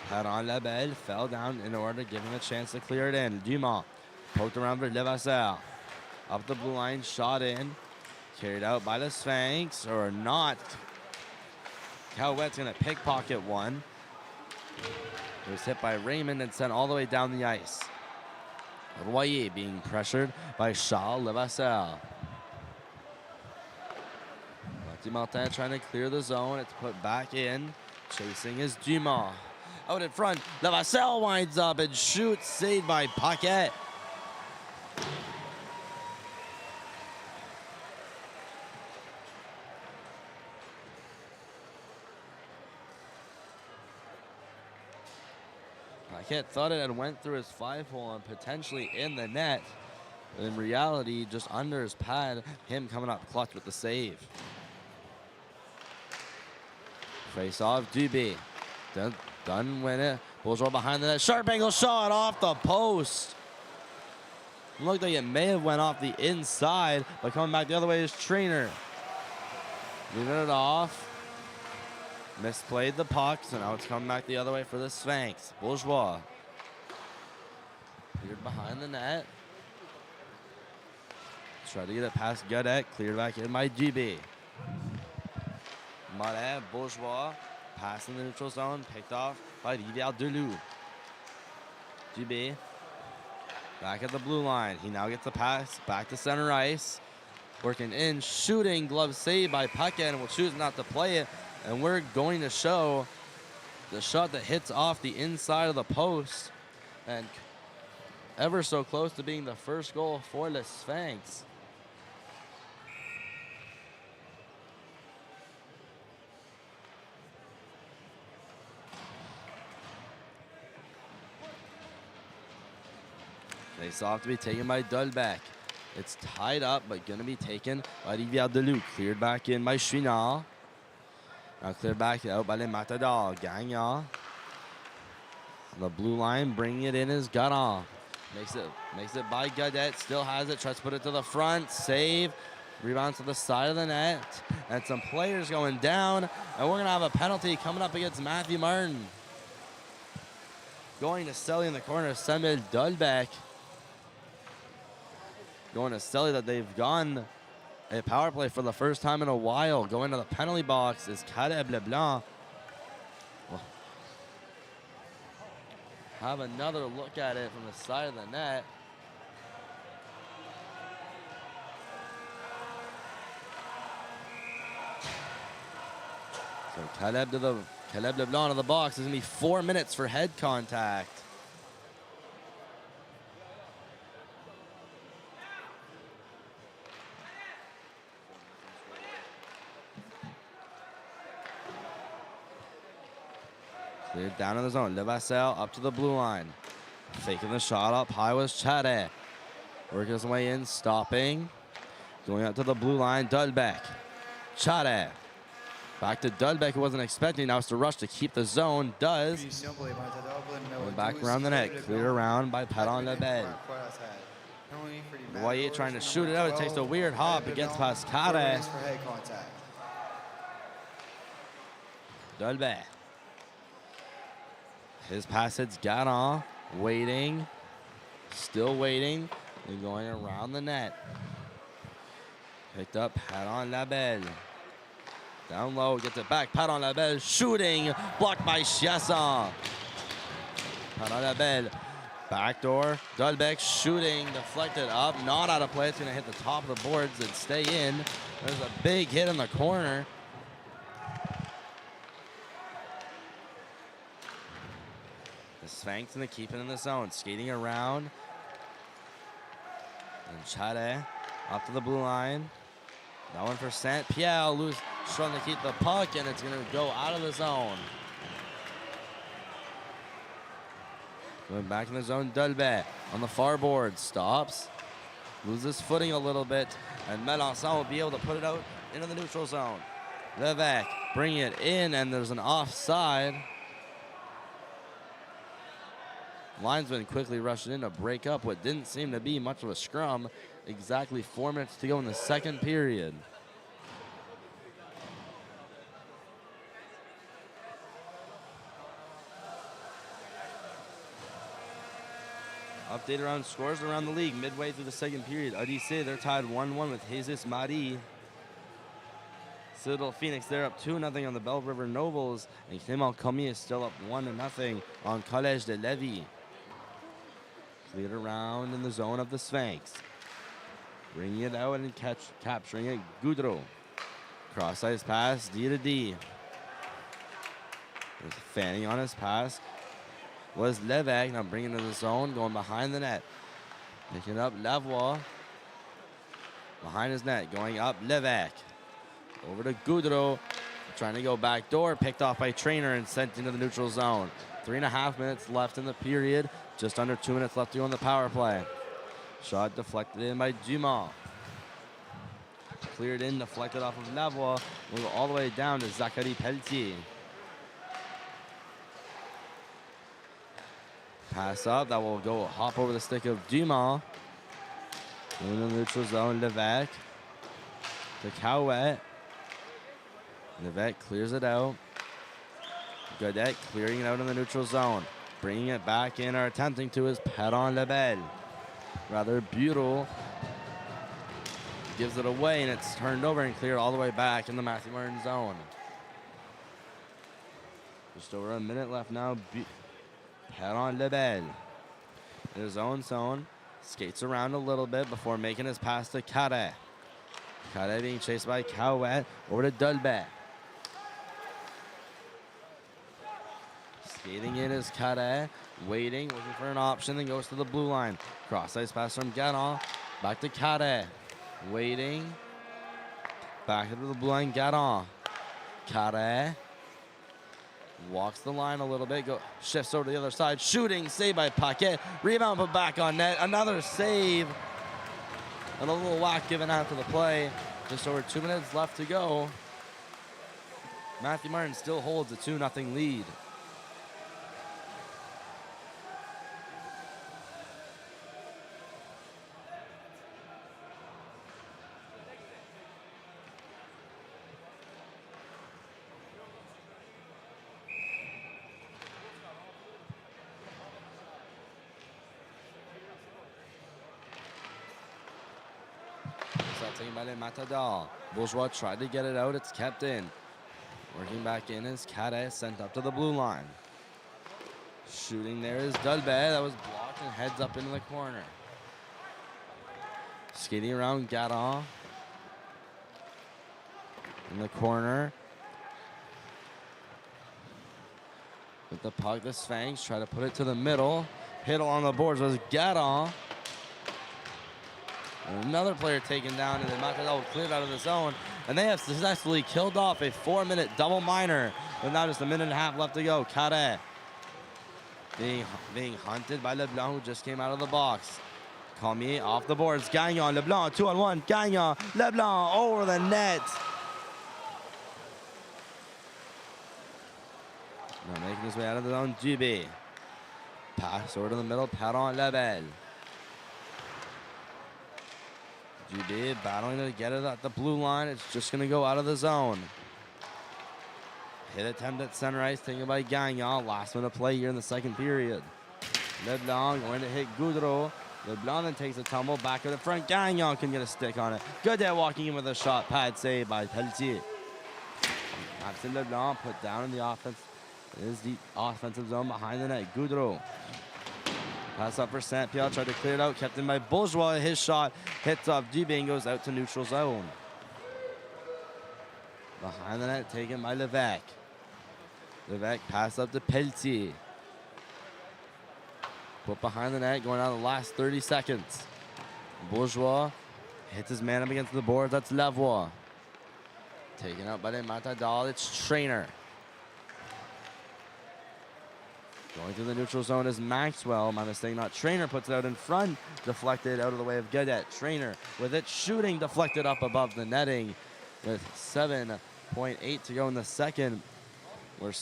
Had on Labelle, fell down in order to give him a chance to clear it in. Dumont poked around for Levasseur. Up the blue line, shot in. Carried out by the Sphinx, or not. Cowette's gonna pickpocket one. It was hit by Raymond and sent all the way down the ice. Royer being pressured by Charles Levasseur. Mathieu-Martin trying to clear the zone. It's put back in. Chasing is Dumont. Out in front, Levasseur winds up and shoots, saved by Paquette. Paquette thought it had went through his 5-hole and potentially in the net. But in reality, just under his pad, him coming up clutch with the save. Face off, Dieppe. Doesn't win it. Bourgeois behind the net. Sharp angle shot off the post. Looked like it may have went off the inside, but coming back the other way is Trainer. Leaving it off. Misplayed the puck, so now it's coming back the other way for the Sphinx. Bourgeois. Cleared behind the net. Tried to get it past Godet. Cleared back in by GB. Moret, Bourgeois. Pass in the neutral zone. Picked off by Rivière-du-Loup. GB. Back at the blue line. He now gets the pass back to center ice. Working in, shooting, glove save by Paquette, and will choose not to play it. And we're going to show the shot that hits off the inside of the post. And ever so close to being the first goal for the Sphinx. Face off to be taken by Dolbeck. It's tied up, but going to be taken by Rivière-du-Loup. Cleared back in by Chouinard. Now cleared back out by the Matadors. Gagnon. On the blue line, bringing it in is Garan. Makes it by Godet. Still has it. Tries to put it to the front. Save. Rebound to the side of the net. And some players going down. And we're going to have a penalty coming up against Mathieu-Martin. Going to Selly in the corner. Samuel Dolbeck. Going to Selly that they've gone a power play for the first time in a while. Going to the penalty box is Caleb Leblanc. Well, have another look at it from the side of the net. So Caleb Leblanc to the box. It's going to be 4 minutes for head contact. Cleared down in the zone. Levasseur up to the blue line. Faking the shot up high was Chade. Working his way in, stopping. Going out to the blue line, Dolbeck. Chade. Back to Dolbeck, who wasn't expecting. Now it's to rush to keep the zone. Does. Going back around the net. Cleared around by Padon Lebel. Royer trying to shoot it out. It takes a weird hop against Pascade. Dolbeck. His pass hits Garan. Waiting. Still waiting. And going around the net. Picked up Padon Labelle. Down low, gets it back. Padon Labelle shooting. Blocked by Chiasson. Padon Labelle. Backdoor. Dolbeck shooting. Deflected up. Not out of play. It's going to hit the top of the boards and stay in. There's a big hit in the corner. Sphinx and the keeping in the zone. Skating around. And Chade up to the blue line. That one for Saint-Pierre. Loose, trying to keep the puck, and it's going to go out of the zone. Going back in the zone, Dolbeck on the far board. Stops. Loses footing a little bit. And Melançon will be able to put it out into the neutral zone. Levesque bring it in, and there's an offside. Linesman quickly rushed in to break up what didn't seem to be much of a scrum. Exactly 4 minutes to go in the second period. Update around scores around the league midway through the second period. Odyssey, they're tied 1-1 with Jesus Marie. Citadel Phoenix, they're up 2-0 on the Belle River Nobles. And Clément Commis is still up 1-0 on Collège de Lévis. Cleared around in the zone of the Sphinx. Bringing it out and capturing it, Goudreau. Cross-ice pass, D to D. There's Fanning on his pass. Was Levesque, now bringing it to the zone, going behind the net. Picking up Lavoie. Behind his net, going up Levesque. Over to Goudreau. trying to go back door, picked off by Trainer and sent into the neutral zone. 3.5 minutes left in the period. Just under 2 minutes left to go on the power play. Shot deflected in by Dumas. Cleared in, deflected off of Lavoie. We'll go all the way down to Zachary Pelletier. Pass up, that will go hop over the stick of Dumas. In the neutral zone, Levesque to Cowet. Levesque clears it out. Godet clearing it out in the neutral zone. Bringing it back in or attempting to is Perron Lebel. Rather Bureau gives it away and it's turned over and cleared all the way back in the Mathieu-Martin zone. Just over a minute left now. Perron Lebel in his own zone. Skates around a little bit before making his pass to Carre. Carre being chased by Cowet over to Dolbet. Skating in is Carre, waiting, looking for an option, then goes to the blue line. Cross-ice pass from Garon, back to Carre, waiting, back into the blue line, Garon. Carre walks the line a little bit, shifts over to the other side, shooting, saved by Paquet, rebound put back on net, another save, and a little whack given after the play. Just over 2 minutes left to go. Mathieu-Martin still holds a 2-0 lead. Taken by the Matadors. Bourgeois tried to get it out. It's kept in. Working back in is Carre, sent up to the blue line. Shooting there is Dolbet. That was blocked and heads up into the corner. Skating around Garon. In the corner. With the puck, the Sphinx try to put it to the middle. Hit along the boards was Garon. Another player taken down, and then Matadors cleared out of the zone. And they have successfully killed off a 4-minute double minor with now just a minute and a half left to go. Carre being hunted by Leblanc, who just came out of the box. Cormier off the boards. Gagnon, Leblanc, 2-on-1. Gagnon, Leblanc over the net. Now making his way out of the zone, Dubé. Pass over to the middle, Perron Lebel. Dubé battling to get it at the blue line. It's just going to go out of the zone. Hit attempt at center ice taken by Gagnon. Last minute play here in the second period. Leblanc going to hit Goudreau. Leblanc then takes a tumble back to the front. Gagnon can get a stick on it. Godet walking in with a shot. Pad save by Pelletier. Maxime Leblanc put down in the offense. It is the offensive zone behind the net. Goudreau. Pass up for Saint-Pierre, tried to clear it out, kept in by Bourgeois. His shot hits off Dubé and goes out to neutral zone. Behind the net, taken by Levesque. Levesque pass up to Pelletier. Put behind the net, going on the last 30 seconds. Bourgeois hits his man up against the board. That's Lavoie. Taken out by the Matadors. It's Trainer. Going through the neutral zone is Maxwell. My mistake, not Trainer. Puts it out in front. Deflected out of the way of Godet. Trainer with it shooting. Deflected up above the netting. With 7.8 to go in the second. Where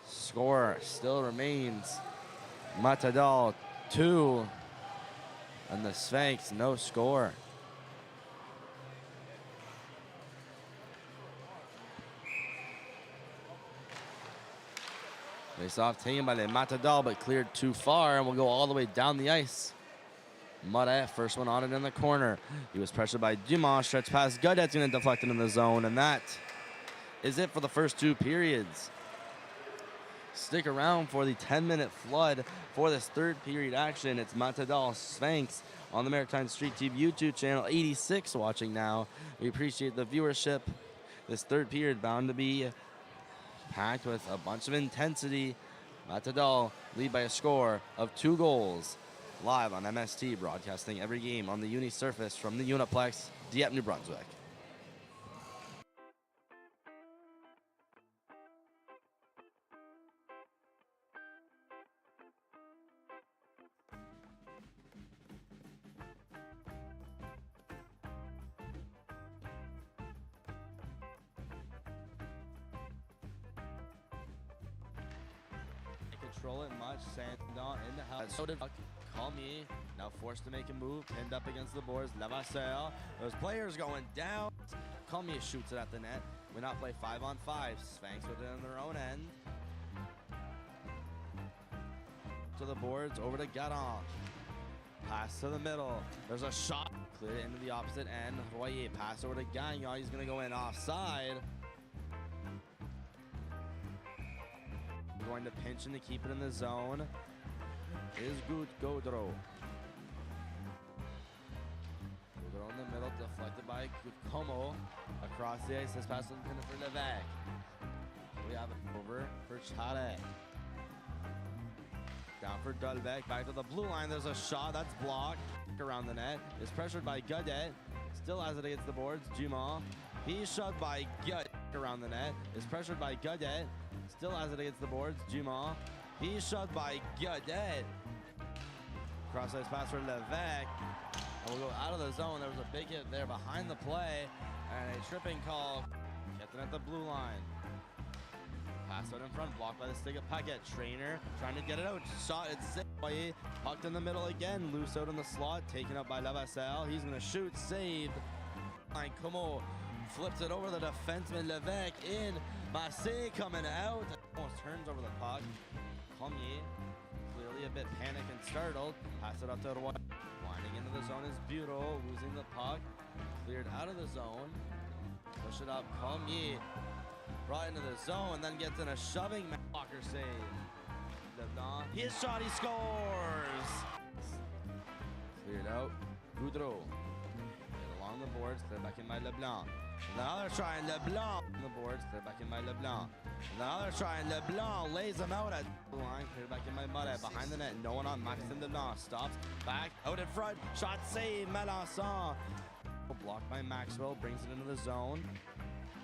score still remains Matadors 2. And the Sphinx no score. Face off taken by the Matadors, but cleared too far and will go all the way down the ice. Muret, first one on it in the corner. He was pressured by Dumas, stretch past Godet's going to deflect it in the zone, and that is it for the first two periods. Stick around for the 10-minute flood for this third period action. It's Matadors Sphinx on the Maritime Street Team YouTube channel, 86 watching now. We appreciate the viewership. This third period bound to be packed with a bunch of intensity. Matadors lead by a score of 2 goals. Live on MST, broadcasting every game on the Uni surface from the Uniplex, Dieppe, New Brunswick. control it much. Sandon in the house. So did Calmy. Now forced to make a move. Pinned up against the boards. Levasseur. Those players going down. Calmy shoots it at the net. We now play 5-on-5. Sphinx with it on their own end. To the boards. Over to Garan. Pass to the middle. There's a shot. Clear it into the opposite end. Royer pass over to Gagnon. He's going to go in offside. Going to pinch and to keep it in the zone is good. Gaudreau. Gaudreau in the middle, deflected by Como. Across the ice, this pass intended for Levesque. We have it over for Chade. Down for Dolbeck, back to the blue line. There's a shot that's blocked around the net. Is pressured by Godet. Still has it against the boards. Dumont. He's shoved by Godet around the net. Is pressured by Godet. Still has it against the boards. Dumont. He's shoved by Godet. Cross-ice pass for Levesque. And we'll go out of the zone. There was a big hit there behind the play. And a tripping call. Kept it at the blue line. Pass out in front, blocked by the stick of Paquette. Trainer trying to get it out. Shot, it's zipped. Pucked in the middle again. Loose out in the slot. Taken up by Levasseur. He's going to shoot. Saved. Line Como flips it over the defenseman. Levesque in. Massé coming out. Almost turns over the puck. Cormier clearly a bit panicked and startled. Pass it up to Roy. Winding into the zone is Bureau. Losing the puck. Cleared out of the zone. Push it up. Cormier. Brought into the zone, then gets in a shoving blocker save. Leblanc, his shot, he scores! Cleared out, Goudreau. Get along the boards, cleared back in by Leblanc. Another try, and Leblanc on the boards, cleared back in by Leblanc. Another try, and Leblanc lays him out at the line, cleared back in by Muret. Behind the net, no one on Maxime Leblanc. Stops, back, out in front, shot save, Melançon. Blocked by Maxwell, brings it into the zone.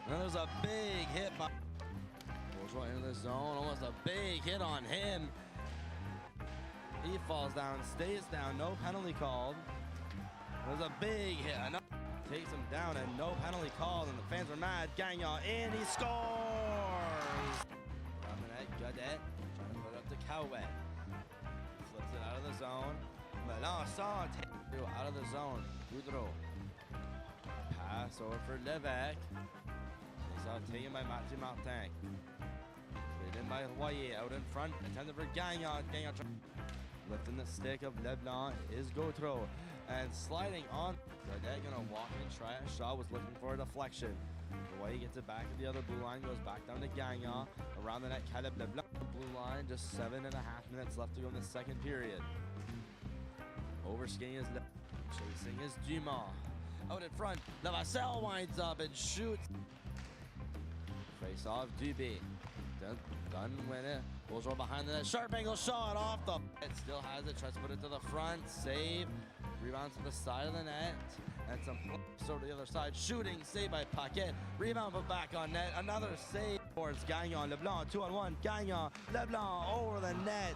And then there's a big hit by goes right into the zone. Almost a big hit on him. He falls down, stays down, no penalty called. There's a big hit. Another takes him down and no penalty called, and the fans are mad. Gagnon in, he scores! Down the net, Godet trying to put it up to Cowet. Flips it out of the zone. Melançon takes it out of the zone. Goudreau. Pass over for Levesque. Taken by Mathieu-Martin. Played in by Royer out in front. Intended for Gagnon. Gagnon lifting the stick of Leblanc is Gautreau. And sliding on. Godet gonna walk and try a shot. Was looking for a deflection. Royer gets it back to the other blue line. Goes back down to Gagnon. Around the net, Caleb Leblanc. Blue line. Just 7.5 minutes left to go in the second period. Overskating is Leblanc. Chasing is Dumont. Out in front. Levasseur winds up and shoots. Face off, Dubé. Done win it. Goes right behind the net. Sharp angle shot off the. It still has it. Tries to put it to the front. Save. Rebounds to the side of the net. And some flips over to the other side. Shooting. Save by Paquette. Rebound put back on net. Another save towards Gagnon. Leblanc 2-on-1. Gagnon. Leblanc over the net.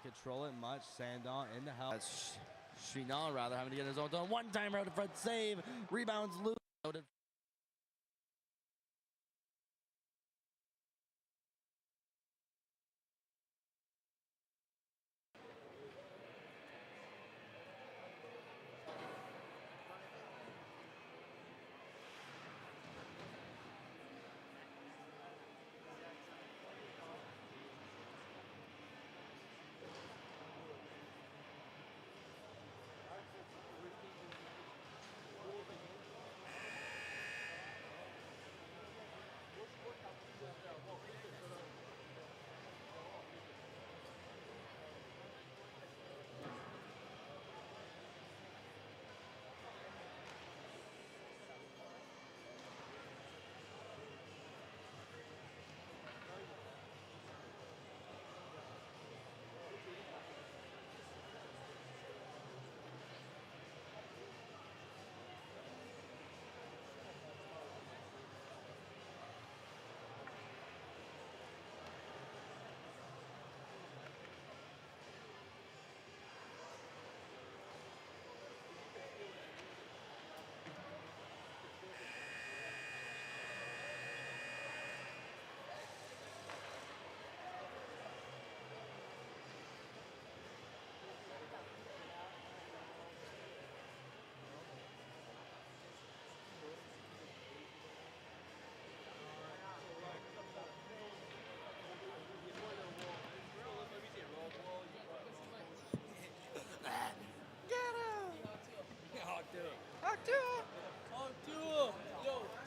control it much. Sandon in the help. Chinon rather having to get his own done. One timer out in front, save. Rebounds loose.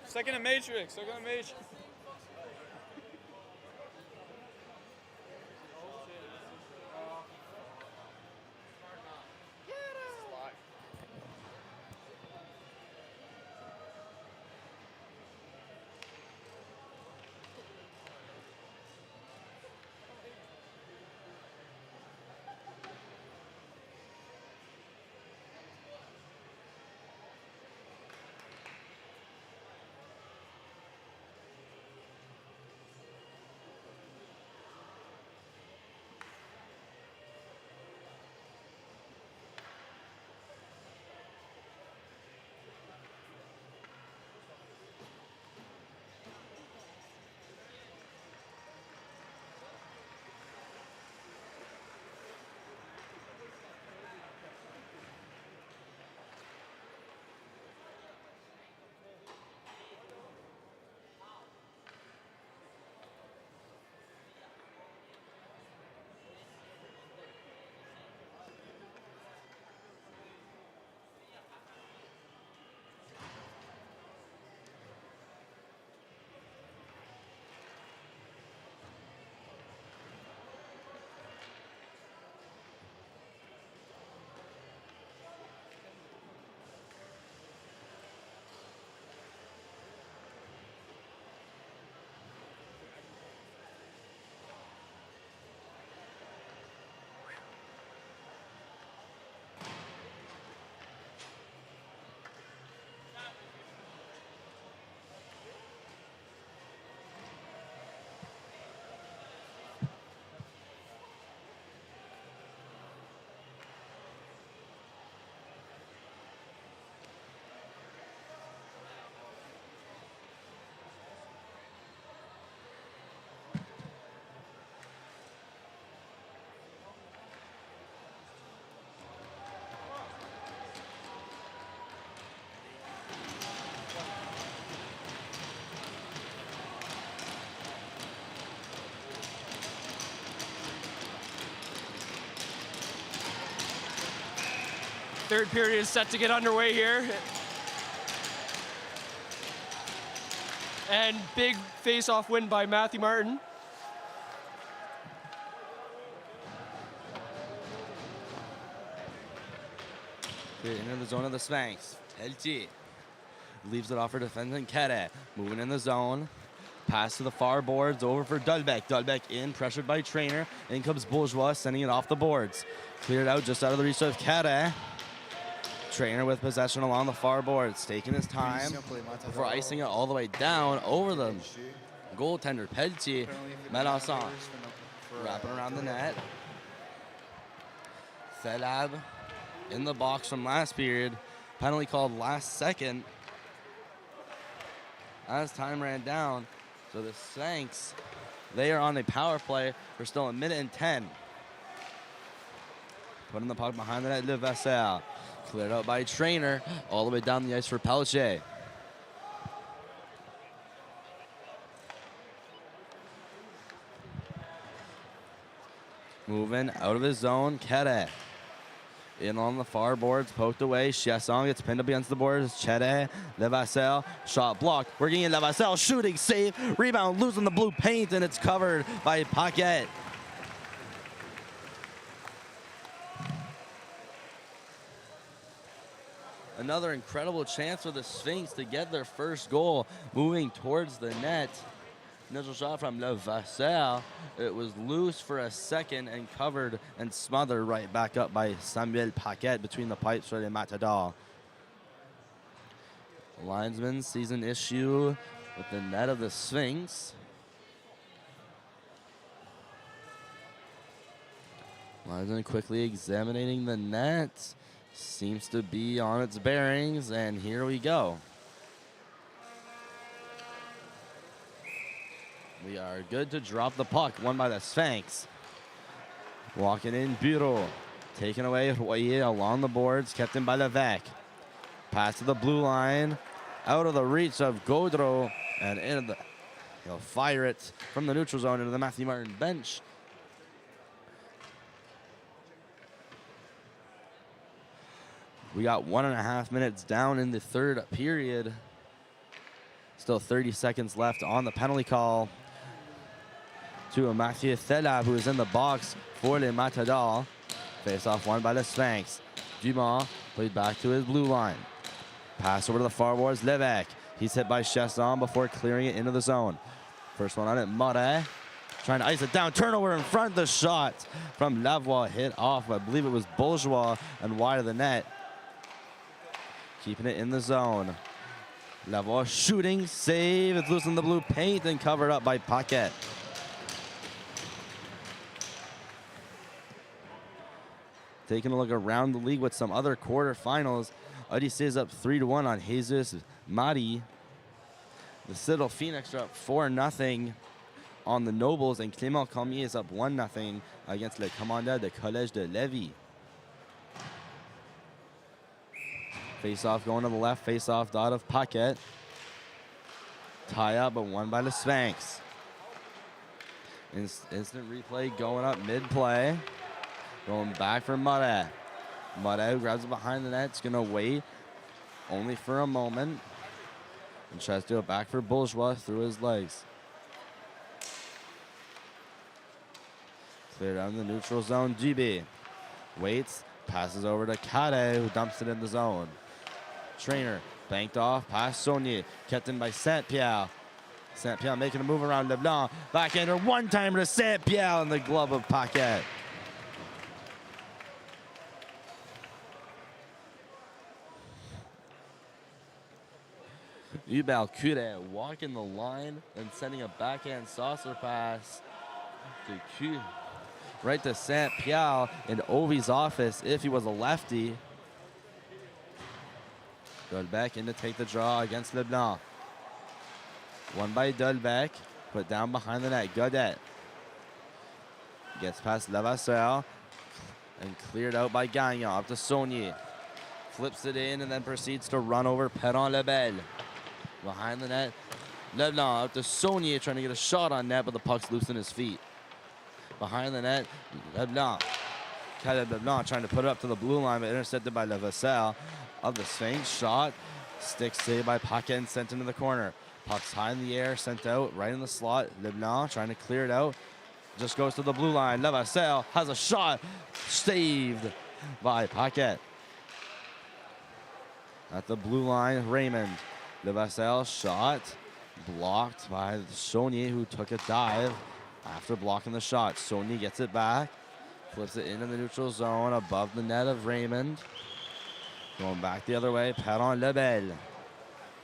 Second in Matrix. Second in Matrix. Third period is set to get underway here. And big face-off win by Mathieu-Martin. Into the zone of the Sphinx. Peltier leaves it off for defendant Kere. Moving in the zone. Pass to the far boards, over for Dulbeck. Dulbeck in, pressured by Trainer. In comes Bourgeois, sending it off the boards. Cleared out just out of the reach of Kere. Trainer with possession along the far boards, taking his time before icing it all the way down over the goaltender Peltier. Melanson wrapping around the net. Thelab in the box from last period. Penalty called last second as time ran down. So the Sphinx, they are on a power play for still 1:10. Putting the puck behind the net, Le Vasseur. Cleared out by Trainer, all the way down the ice for Pelletier. Moving out of his zone, Kere. In on the far boards, poked away. Chiasson gets pinned up against the boards. Chede, Levasseur, shot blocked. Working in Levasseur, shooting, save, rebound, losing the blue paint, and it's covered by Paquette. Another incredible chance for the Sphinx to get their first goal, moving towards the net. Initial shot from Levasseur. It was loose for a second and covered and smothered right back up by Samuel Paquette between the pipes for the Matadors. Linesman sees an issue with the net of the Sphinx. Linesman quickly examining the net. Seems to be on its bearings, and here we go. We are good to drop the puck, won by the Sphinx. Walking in, Bureau. Taken away, Royer along the boards, kept in by Levesque. Pass to the blue line, out of the reach of Gaudreau, and he'll fire it from the neutral zone into the Mathieu-Martin bench. We got 1.5 minutes down in the third period. Still 30 seconds left on the penalty call to a Mathieu Thelab, who is in the box for Les Matadors. Face off won by the Sphinx. Dumas played back to his blue line. Pass over to the far boards, Levesque. He's hit by Chesson before clearing it into the zone. First one on it, Moret. Trying to ice it down, turnover in front, the shot from Lavoie hit off, I believe it was Bourgeois, and wide of the net. Keeping it in the zone. Lavoie shooting, save, it's loose in the blue paint and covered up by Paquette. Taking a look around the league with some other quarterfinals. Odyssey is up 3-1 on Jesus Mari. The Citadel Phoenix are up 4-0 on the Nobles, and Clément Cormier is up 1-0 against Le Commandant de Collège de Lévis. Face-off going to the left, face-off dot of Paquette. Tie up, but won by the Sphinx. Instant replay going up mid-play. Going back for Moret. Moret grabs it behind the net. It's going to wait only for a moment. And tries to go back for Bourgeois through his legs. Cleared out in the neutral zone. GB waits. Passes over to Kade, who dumps it in the zone. Trainer banked off. Pass Saunier. Kept in by Saint-Pierre. Saint-Pierre making a move around Leblanc. Backhander one-timer to Saint-Pierre in the glove of Paquette. Hubert Cure walking the line and sending a backhand saucer pass to Cure. Right to Saint-Pierre in Ovi's office if he was a lefty. Dolbeck in to take the draw against Leblanc. Won by Dolbeck, put down behind the net. Godet gets past Levasseur and cleared out by Gagnon. Up to Saunier. Flips it in and then proceeds to run over Perron-Lebel. Behind the net, Leblanc up to Saunier trying to get a shot on net, but the puck's loose in his feet. Behind the net, Leblanc. Caleb Leblanc trying to put it up to the blue line, but intercepted by Levasseur of the Sphinx. Shot, stick saved by Paquette and sent into the corner. Puck's high in the air, sent out right in the slot. Leblanc trying to clear it out. Just goes to the blue line. Levasseur has a shot, saved by Paquette. At the blue line, Raymond. Levasseur shot, blocked by Saunier, who took a dive after blocking the shot. Saunier gets it back, flips it into the neutral zone above the net of Raymond. Going back the other way, Perron-Lebel.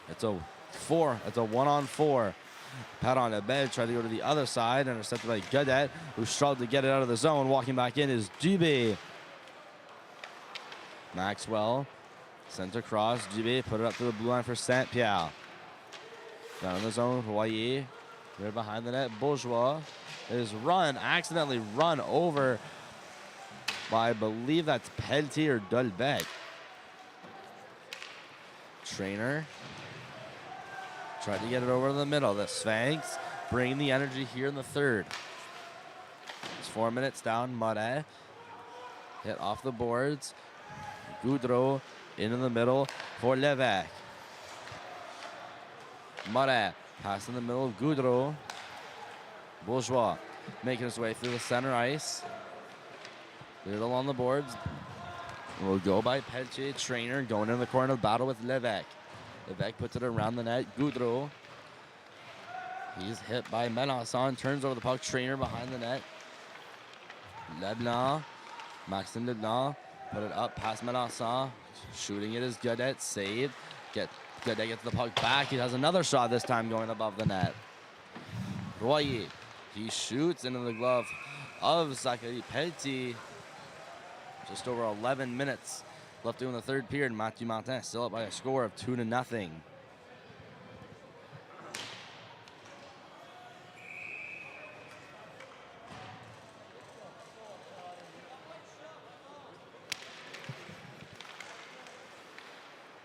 It's a 1-on-4. Perron-Lebel tried to go to the other side, intercepted by Godet, who struggled to get it out of the zone. Walking back in is Dubé. Maxwell, center cross. Dieppe put it up to the blue line for Saint-Pierre. Down in the zone, Royer. They're behind the net. Bourgeois is accidentally run over by, I believe that's Pelletier or Dolbec. Trainer tried to get it over to the middle. The Sphinx bringing the energy here in the third. It's 4 minutes down. Moret hit off the boards. Goudreau into the middle for Levesque. Moret pass in the middle of Goudreau. Bourgeois making his way through the center ice. Cleared along the boards. Will go by Pelletier. Trainer going in the corner of battle with Levesque. Levesque puts it around the net. Goudreau. He's hit by Melançon. Turns over the puck. Trainer behind the net. Leblanc. Maxime Leblanc. Put it up past Melançon. Shooting it is Godet. Save. Godet gets the puck back. He has another shot, this time going above the net. Royer. He shoots into the glove of Zachary Pelletier. Just over 11 minutes left in the third period. Mathieu-Martin still up by a score of 2-0.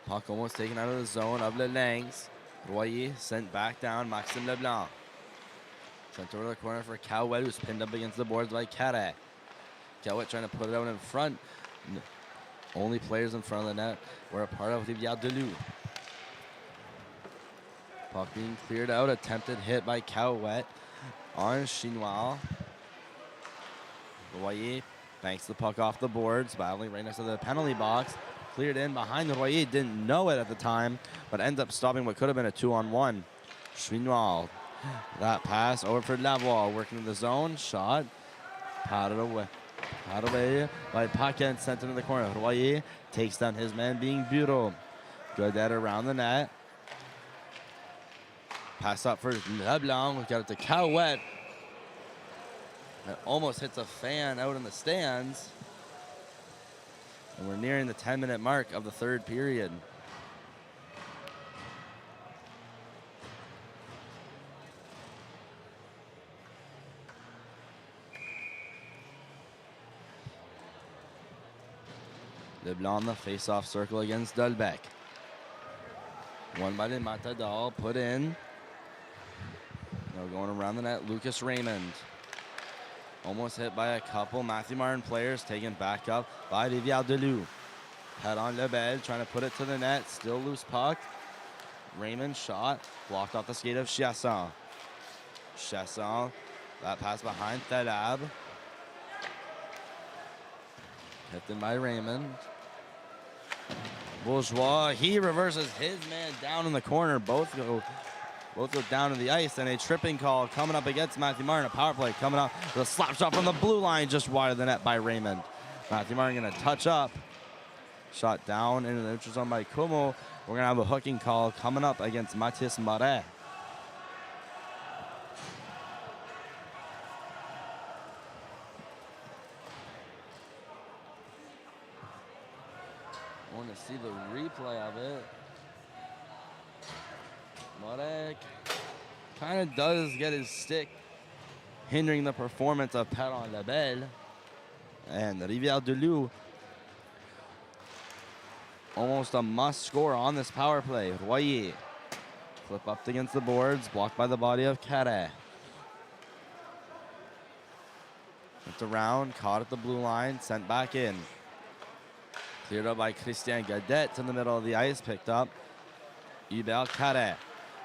Puck almost taken out of the zone of Lelangs. Royer sent back down. Maxime Leblanc. Sent over the corner for Cowett, who's pinned up against the boards by Carré. Cowett trying to put it out in front. Only players in front of the net were a part of Rivière-du-Loup. Puck being cleared out. Attempted hit by Cowett on Chinois. Royer banks the puck off the boards, battling right next to the penalty box. Cleared in behind the Royer. Didn't know it at the time, but ends up stopping what could have been a 2-on-1. Chinois. That pass over for Lavoie. Working in the zone. Shot. Patted away. Patted away by Paquet and sent into the corner. Royer takes down his man, being Bureau. Godet around the net. Pass up for Leblanc. We got it to Cowett. It almost hits a fan out in the stands. And we're nearing the 10-minute mark of the third period. Leblanc in the face-off circle against Dolbec. Won by the Matadors, put in. Now going around the net, Lucas Raymond. Almost hit by a couple Mathieu-Martin players, taken back up by Rivière-du-Loup. Head on Lebel, trying to put it to the net. Still loose puck. Raymond shot, blocked off the skate of Chasson. Chasson, that pass behind Thalab. Hit in by Raymond. Bourgeois, he reverses his man down in the corner. Both go down to the ice, and a tripping call coming up against Mathieu-Martin. A power play coming up with a slap shot from the blue line, just wide of the net by Raymond. Mathieu-Martin going to touch up. Shot down into the neutral zone by Como. We're going to have a hooking call coming up against Mathis Marais. Want to see the replay of it. Marek kind of does get his stick, hindering the performance of Perron Lebel. And Rivière-du-Loup, almost a must score on this power play. Royer, flip up against the boards, blocked by the body of Carré. It's around, caught at the blue line, sent back in. Cleared up by Christian Gadet in the middle of the ice, picked up Hubert Carré.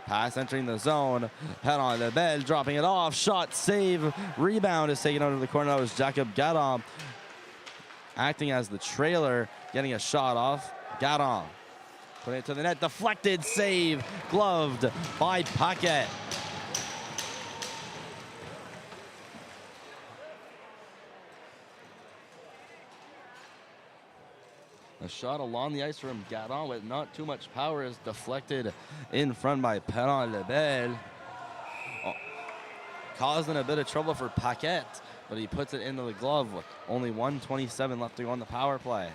Pass entering the zone. Head on Lebel, dropping it off. Shot, save, rebound is taken out of the corner. That was Jacob Gadon acting as the trailer, getting a shot off. Gadon putting it to the net. Deflected, save, gloved by Paquet. A shot along the ice from Gadon with not too much power is deflected in front by Perron Lebel. Causing a bit of trouble for Paquet, but he puts it into the glove with only 1:27 left to go on the power play.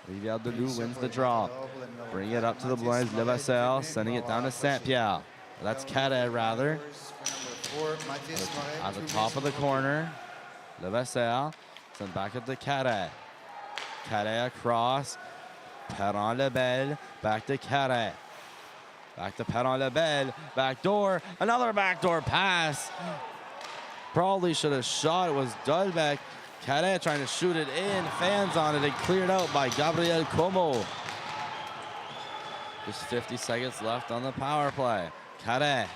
Rivière-du-Loup wins the draw. Bring it up to the blue lines. Levasseur sending it down to Saint-Pierre. That's Cadet, rather. At the top of the corner. Levasseur sent back up to Cadet. Cadet across. Perron-Lebel. Back to Cadet. Back to Perron-Lebel. Back door. Another backdoor pass. Probably should have shot. It was Dolbeck. Cadet trying to shoot it in. Fans on it and cleared out by Gabriel Como. Just 50 seconds left on the power play. Cadet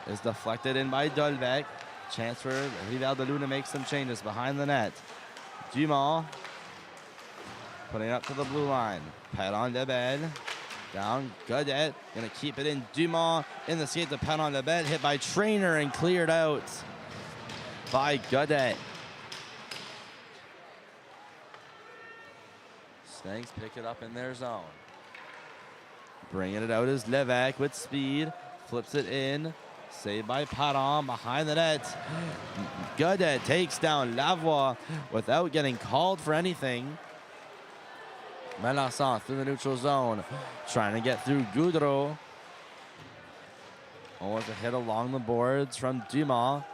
is deflected in by Dolbeck. Chance for Rivière-du-Loup to make some changes behind the net. Dumont putting it up to the blue line. Perron-Lebel. Down, Godet, gonna keep it in. Dumont in the skate to Perron-Lebel, hit by Trainer and cleared out by Godet. Sphinx pick it up in their zone. Bringing it out is Levesque with speed, flips it in, saved by Perron behind the net. Godet takes down Lavoie without getting called for anything. Melançon through the neutral zone, trying to get through Goudreau. Almost a hit along the boards from Dumont.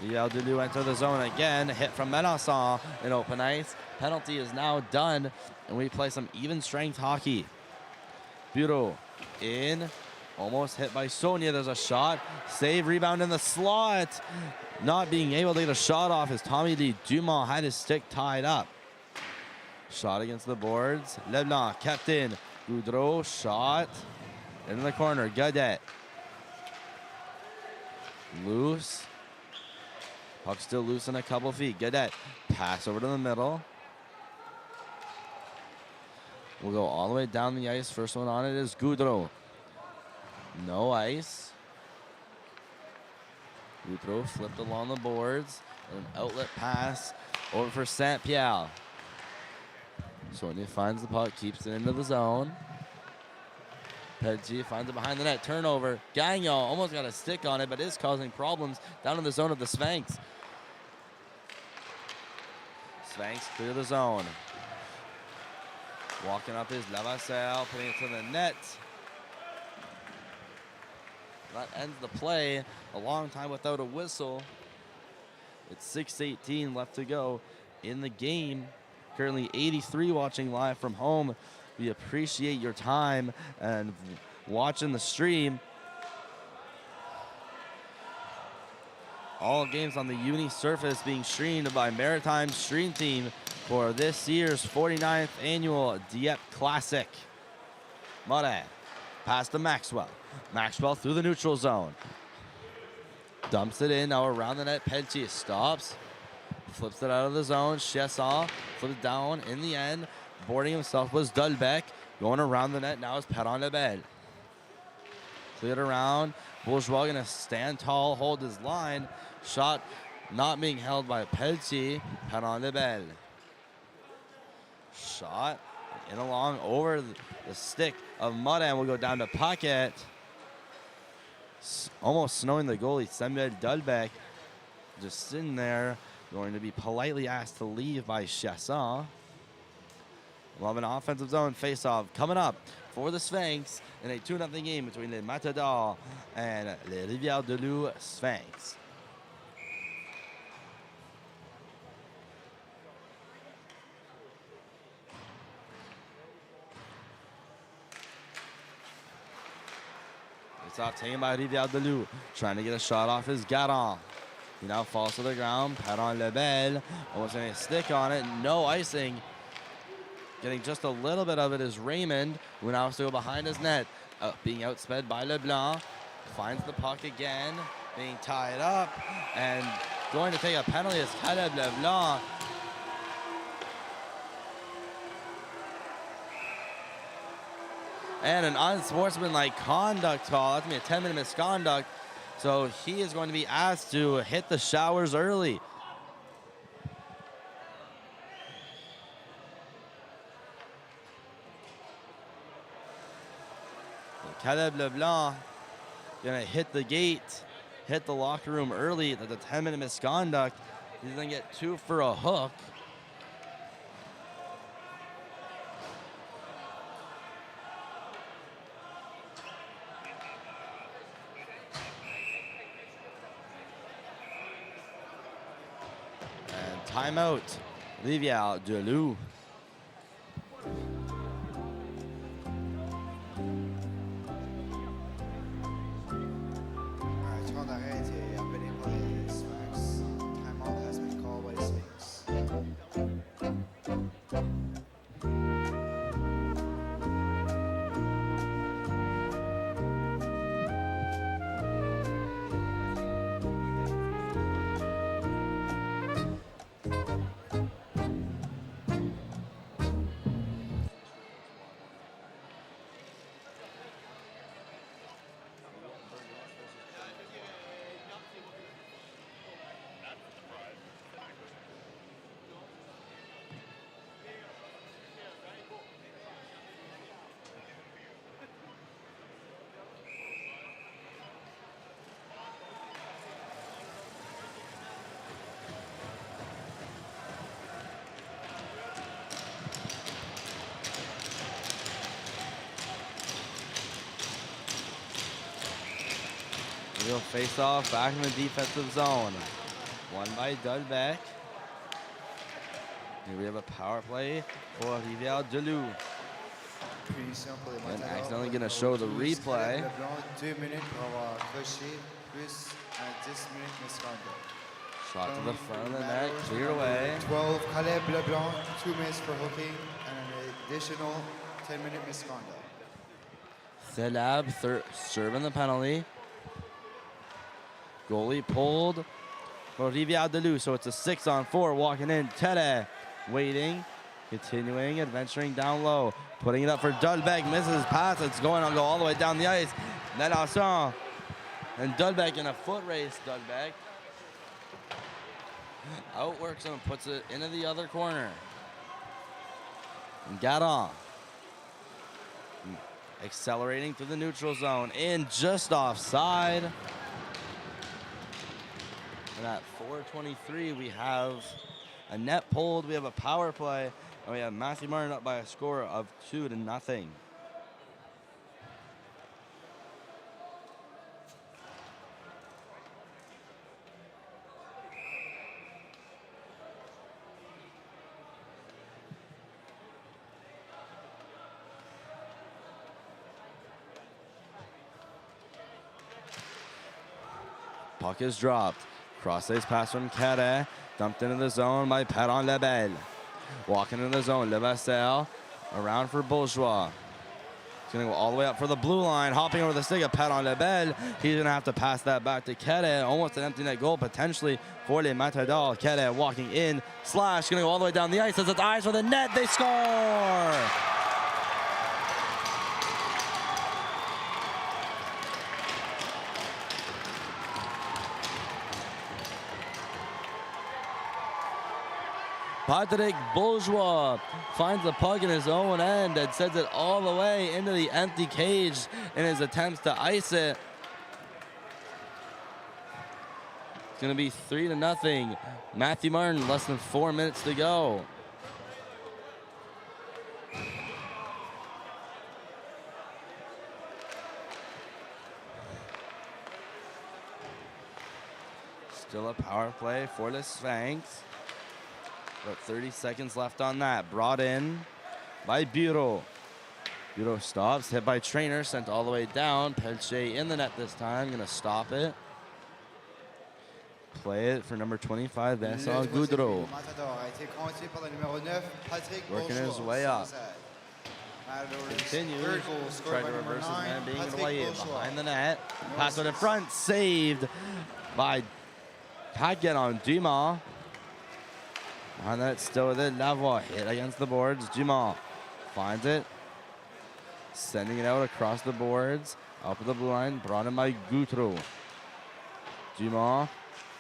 Rivière-du-Loup enter the zone again. Hit from Melançon in open ice. Penalty is now done, and we play some even strength hockey. Bureau in, almost hit by Sonia. There's a shot. Save, rebound in the slot. Not being able to get a shot off as Tommy Lee Dumont had his stick tied up. Shot against the boards. Leblanc kept in. Goudreau shot in the corner. Godet loose. Puck still loose in a couple feet. Godet pass over to the middle. We'll go all the way down the ice. First one on it is Goudreau. No ice. Goudreau flipped along the boards. An outlet pass over for Saint-Pierre. Sonia finds the puck, keeps it into the zone. Pelletier finds it behind the net. Turnover. Gagnon almost got a stick on it, but is causing problems down in the zone of the Sphinx. Sphinx clear the zone. Walking up is Levasseur, putting it to the net. That ends the play. A long time without a whistle. It's 6:18 left to go in the game. Currently 83 watching live from home. We appreciate your time and watching the stream. All games on the Uni surface being streamed by Maritime Stream Team for this year's 49th annual Dieppe Classic. Moret pass to Maxwell. Maxwell through the neutral zone. Dumps it in, now around the net. Pelletier stops. Flips it out of the zone. Chesson flips it down in the end. Boarding himself was Dolbeck. Going around the net now is Perron-Lebel. Cleared around. Bourgeois gonna stand tall, hold his line. Shot not being held by Pelletier. Perron-Lebel. Shot in along over the stick of Morin. Will go down to pocket. Almost snowing the goalie, Samuel Dolbeck. Just sitting there. Going to be politely asked to leave by Chasson. We'll have an offensive zone face-off coming up for the Sphinx in a 2-0 game between the Matadors and the Rivière-du-Loup Sphinx. It's out taken by Rivière-du-Loup. Trying to get a shot off is Garon. He now falls to the ground. Perron-Lebel almost getting a stick on it. No icing. Getting just a little bit of it is Raymond, who now has to go behind his net. Being outsped by Leblanc. Finds the puck again. Being tied up. And going to take a penalty is Caleb Leblanc. And an unsportsmanlike conduct call. That's going to be a 10-minute misconduct. So he is going to be asked to hit the showers early. Caleb Leblanc gonna hit the gate, hit the locker room early. That's a 10-minute misconduct. He's gonna get 2 for a hook. Timeout. Rivière-du-Loup. Temps d'arrêt a été appelé par les Sphinx. Timeout has been called by the Sphinx. Real face-off back in the defensive zone. Won by Dudbeck. Here we have a power play for Rivière-du-Loup. Punition pour les And Matadors. accidentally going to show the replay. Le blanc, 2 minutes pour avoir coché, plus 10 minutes misconduct. Shot to the front of the net, cleared away. 12, Caleb LeBlanc, 2 minutes for hooking, and an additional 10-minute misconduct. Celab serving the penalty. Goalie pulled for Rivière-du-Loup, so it's a 6-on-4 walking in. Tere waiting, continuing, adventuring down low, putting it up for Dudbeck, misses his pass. It's going to go all the way down the ice. Nedasson and Dudbeck in a foot race. Dudbeck outworks him and puts it into the other corner. And Gadon accelerating through the neutral zone, in just offside. And at 4:23, we have a net pulled, we have a power play, and we have Mathieu-Martin up by a score of 2-0. Puck is dropped. Cross-ice pass from Kere. Dumped into the zone by Perron Lebel. Walking into the zone, Levasseur around for Bourgeois. He's going to go all the way up for the blue line. Hopping over the stick of Perron Lebel. He's going to have to pass that back to Kere. Almost an empty net goal potentially for les Matadors. Kere walking in. Slash going to go all the way down the ice. As it's eyes for the net. They score! Patrick Bourgeois finds the puck in his own end and sends it all the way into the empty cage in his attempts to ice it. It's going to be 3-0. Mathieu-Martin, less than 4 minutes to go. Still a power play for the Sphinx. About 30 seconds left on that. Brought in by Bureau. Bureau stops, hit by Trainer, sent all the way down. Pelche in the net this time, gonna stop it. Play it for number 25, Vincent Goudreau. Working his way up. Continues, tried to reverse his man being in the way behind the net. Pass it in front, saved by Paquet on Dumas. Behind that, still with it. Lavoie hit against the boards. Dumont finds it. Sending it out across the boards. Up at the blue line. Brought in by Goutreau. Dumont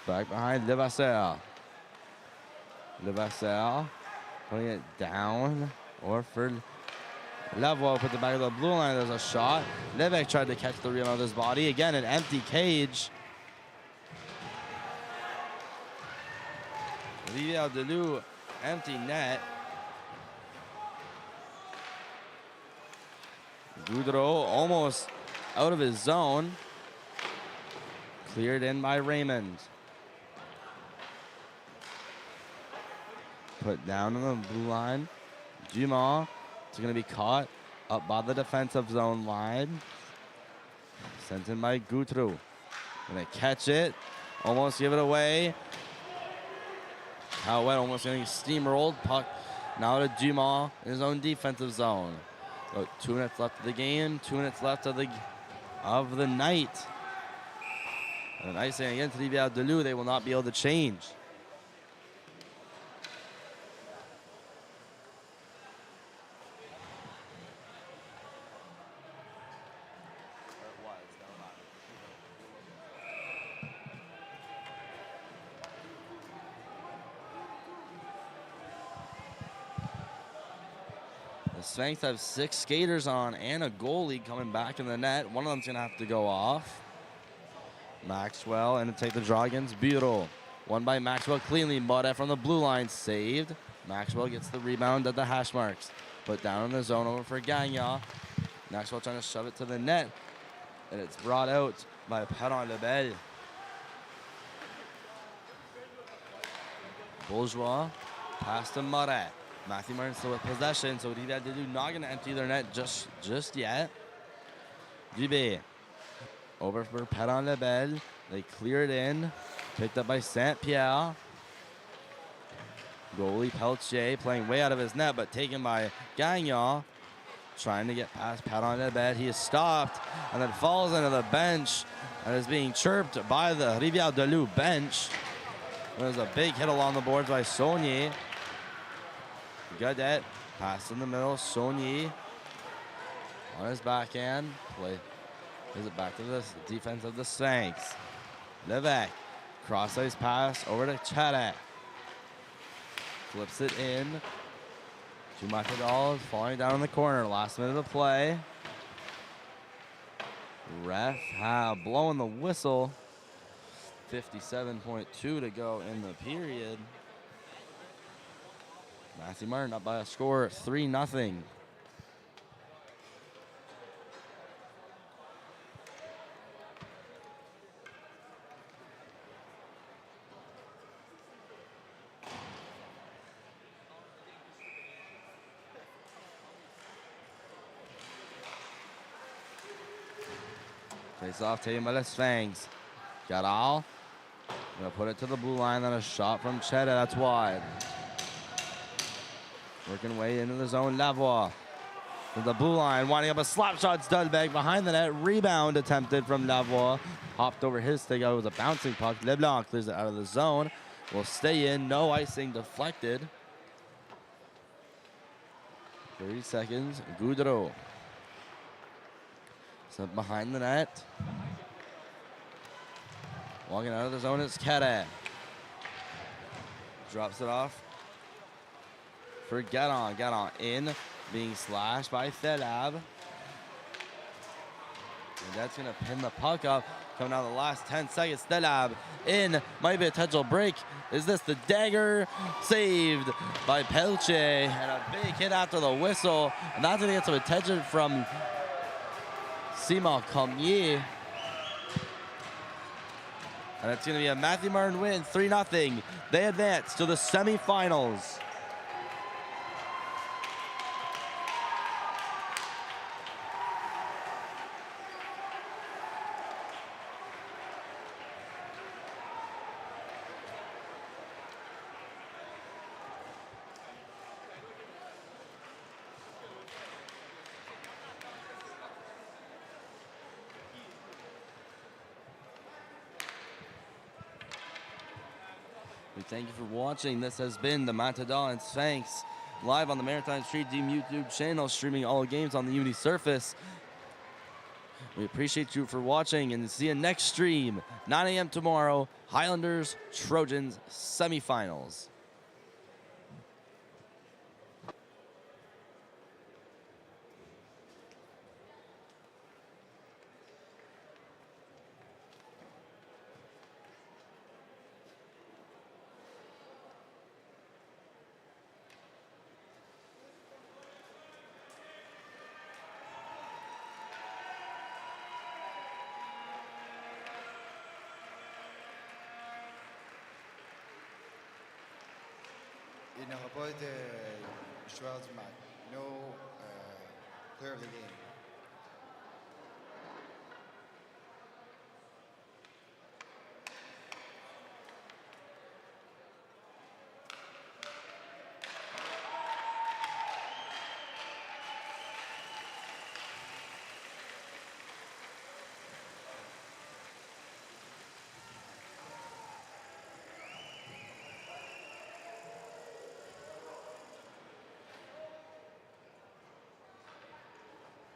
back behind Levasseur. Levasseur putting it down. Or for Lavoie put the back of the blue line. There's a shot. Levesque tried to catch the rebound with his body. Again, an empty cage. Rivière-du-Loup, empty net. Goudreau almost out of his zone. Cleared in by Raymond. put down on the blue line. Dumas, it's going to be caught up by the defensive zone line. Sent in by Goutreau. Going to catch it. Almost give it away. Howard almost getting steamrolled. Puck now to Dumas in his own defensive zone. So 2 minutes left of the game. 2 minutes left of the night. And icing against Rivière-du-Loup, they will not be able to change. The Sphinx have 6 skaters on and a goalie coming back in the net. One of them's gonna have to go off. Maxwell and to take the draw against Bureau. Won by Maxwell cleanly. Mode from the blue line saved. Maxwell gets the rebound at the hash marks. Put down in the zone over for Gagnon. Maxwell trying to shove it to the net. And it's brought out by Perron-Lebel. Bourgeois pass to Moret. Mathieu-Martin still with possession, so Rivière-du-Loup not going to empty their net just yet. Dubé over for Perron-Lebel. They clear it in. Picked up by Saint-Pierre. Goalie Peltier playing way out of his net, but taken by Gagnon. Trying to get past Perron-Lebel. He is stopped and then falls into the bench and is being chirped by the Rivière-du-Loup bench. There's a big hit along the boards by Saunier. Gaudette, pass in the middle. Saunier on his backhand. Play. Is it back to the defense of the Sphinx? Levesque, cross ice pass over to Chadek. Flips it in. To Matadors, falling down in the corner. Last minute of play. Ref blowing the whistle. 57.2 to go in the period. Mathieu-Martin up by a score 3-0. Face off taken by the Sphinx. Garal. Gonna put it to the blue line, then a shot from Cheda. That's wide. Working way into the zone. Lavoie from the blue line, winding up a slap shot. Studbag behind the net. Rebound attempted from Lavoie. Hopped over his stick. It was a bouncing puck. LeBlanc clears it out of the zone. Will stay in. No icing deflected. 30 seconds. Goudreau. Sent behind the net. Walking out of the zone is Kere. Drops it off for Garon. Garon in, being slashed by Thelab. And that's going to pin the puck up. Coming out the last 10 seconds. Thelab in, might be a potential break. Is this the dagger? Saved by Pelche. And a big hit after the whistle. And that's going to get some attention from Simon Cormier. And it's going to be a Mathieu-Martin win, 3-0. They advance to the semifinals. We thank you for watching. This has been the Matadors and Sphinx live on the Maritime Street Team YouTube channel, streaming all games on the Unity surface. We appreciate you for watching and see you next stream, 9 a.m. tomorrow, Highlanders, Trojans, semifinals. il n'y aura pas de joueur du match. No player of the game.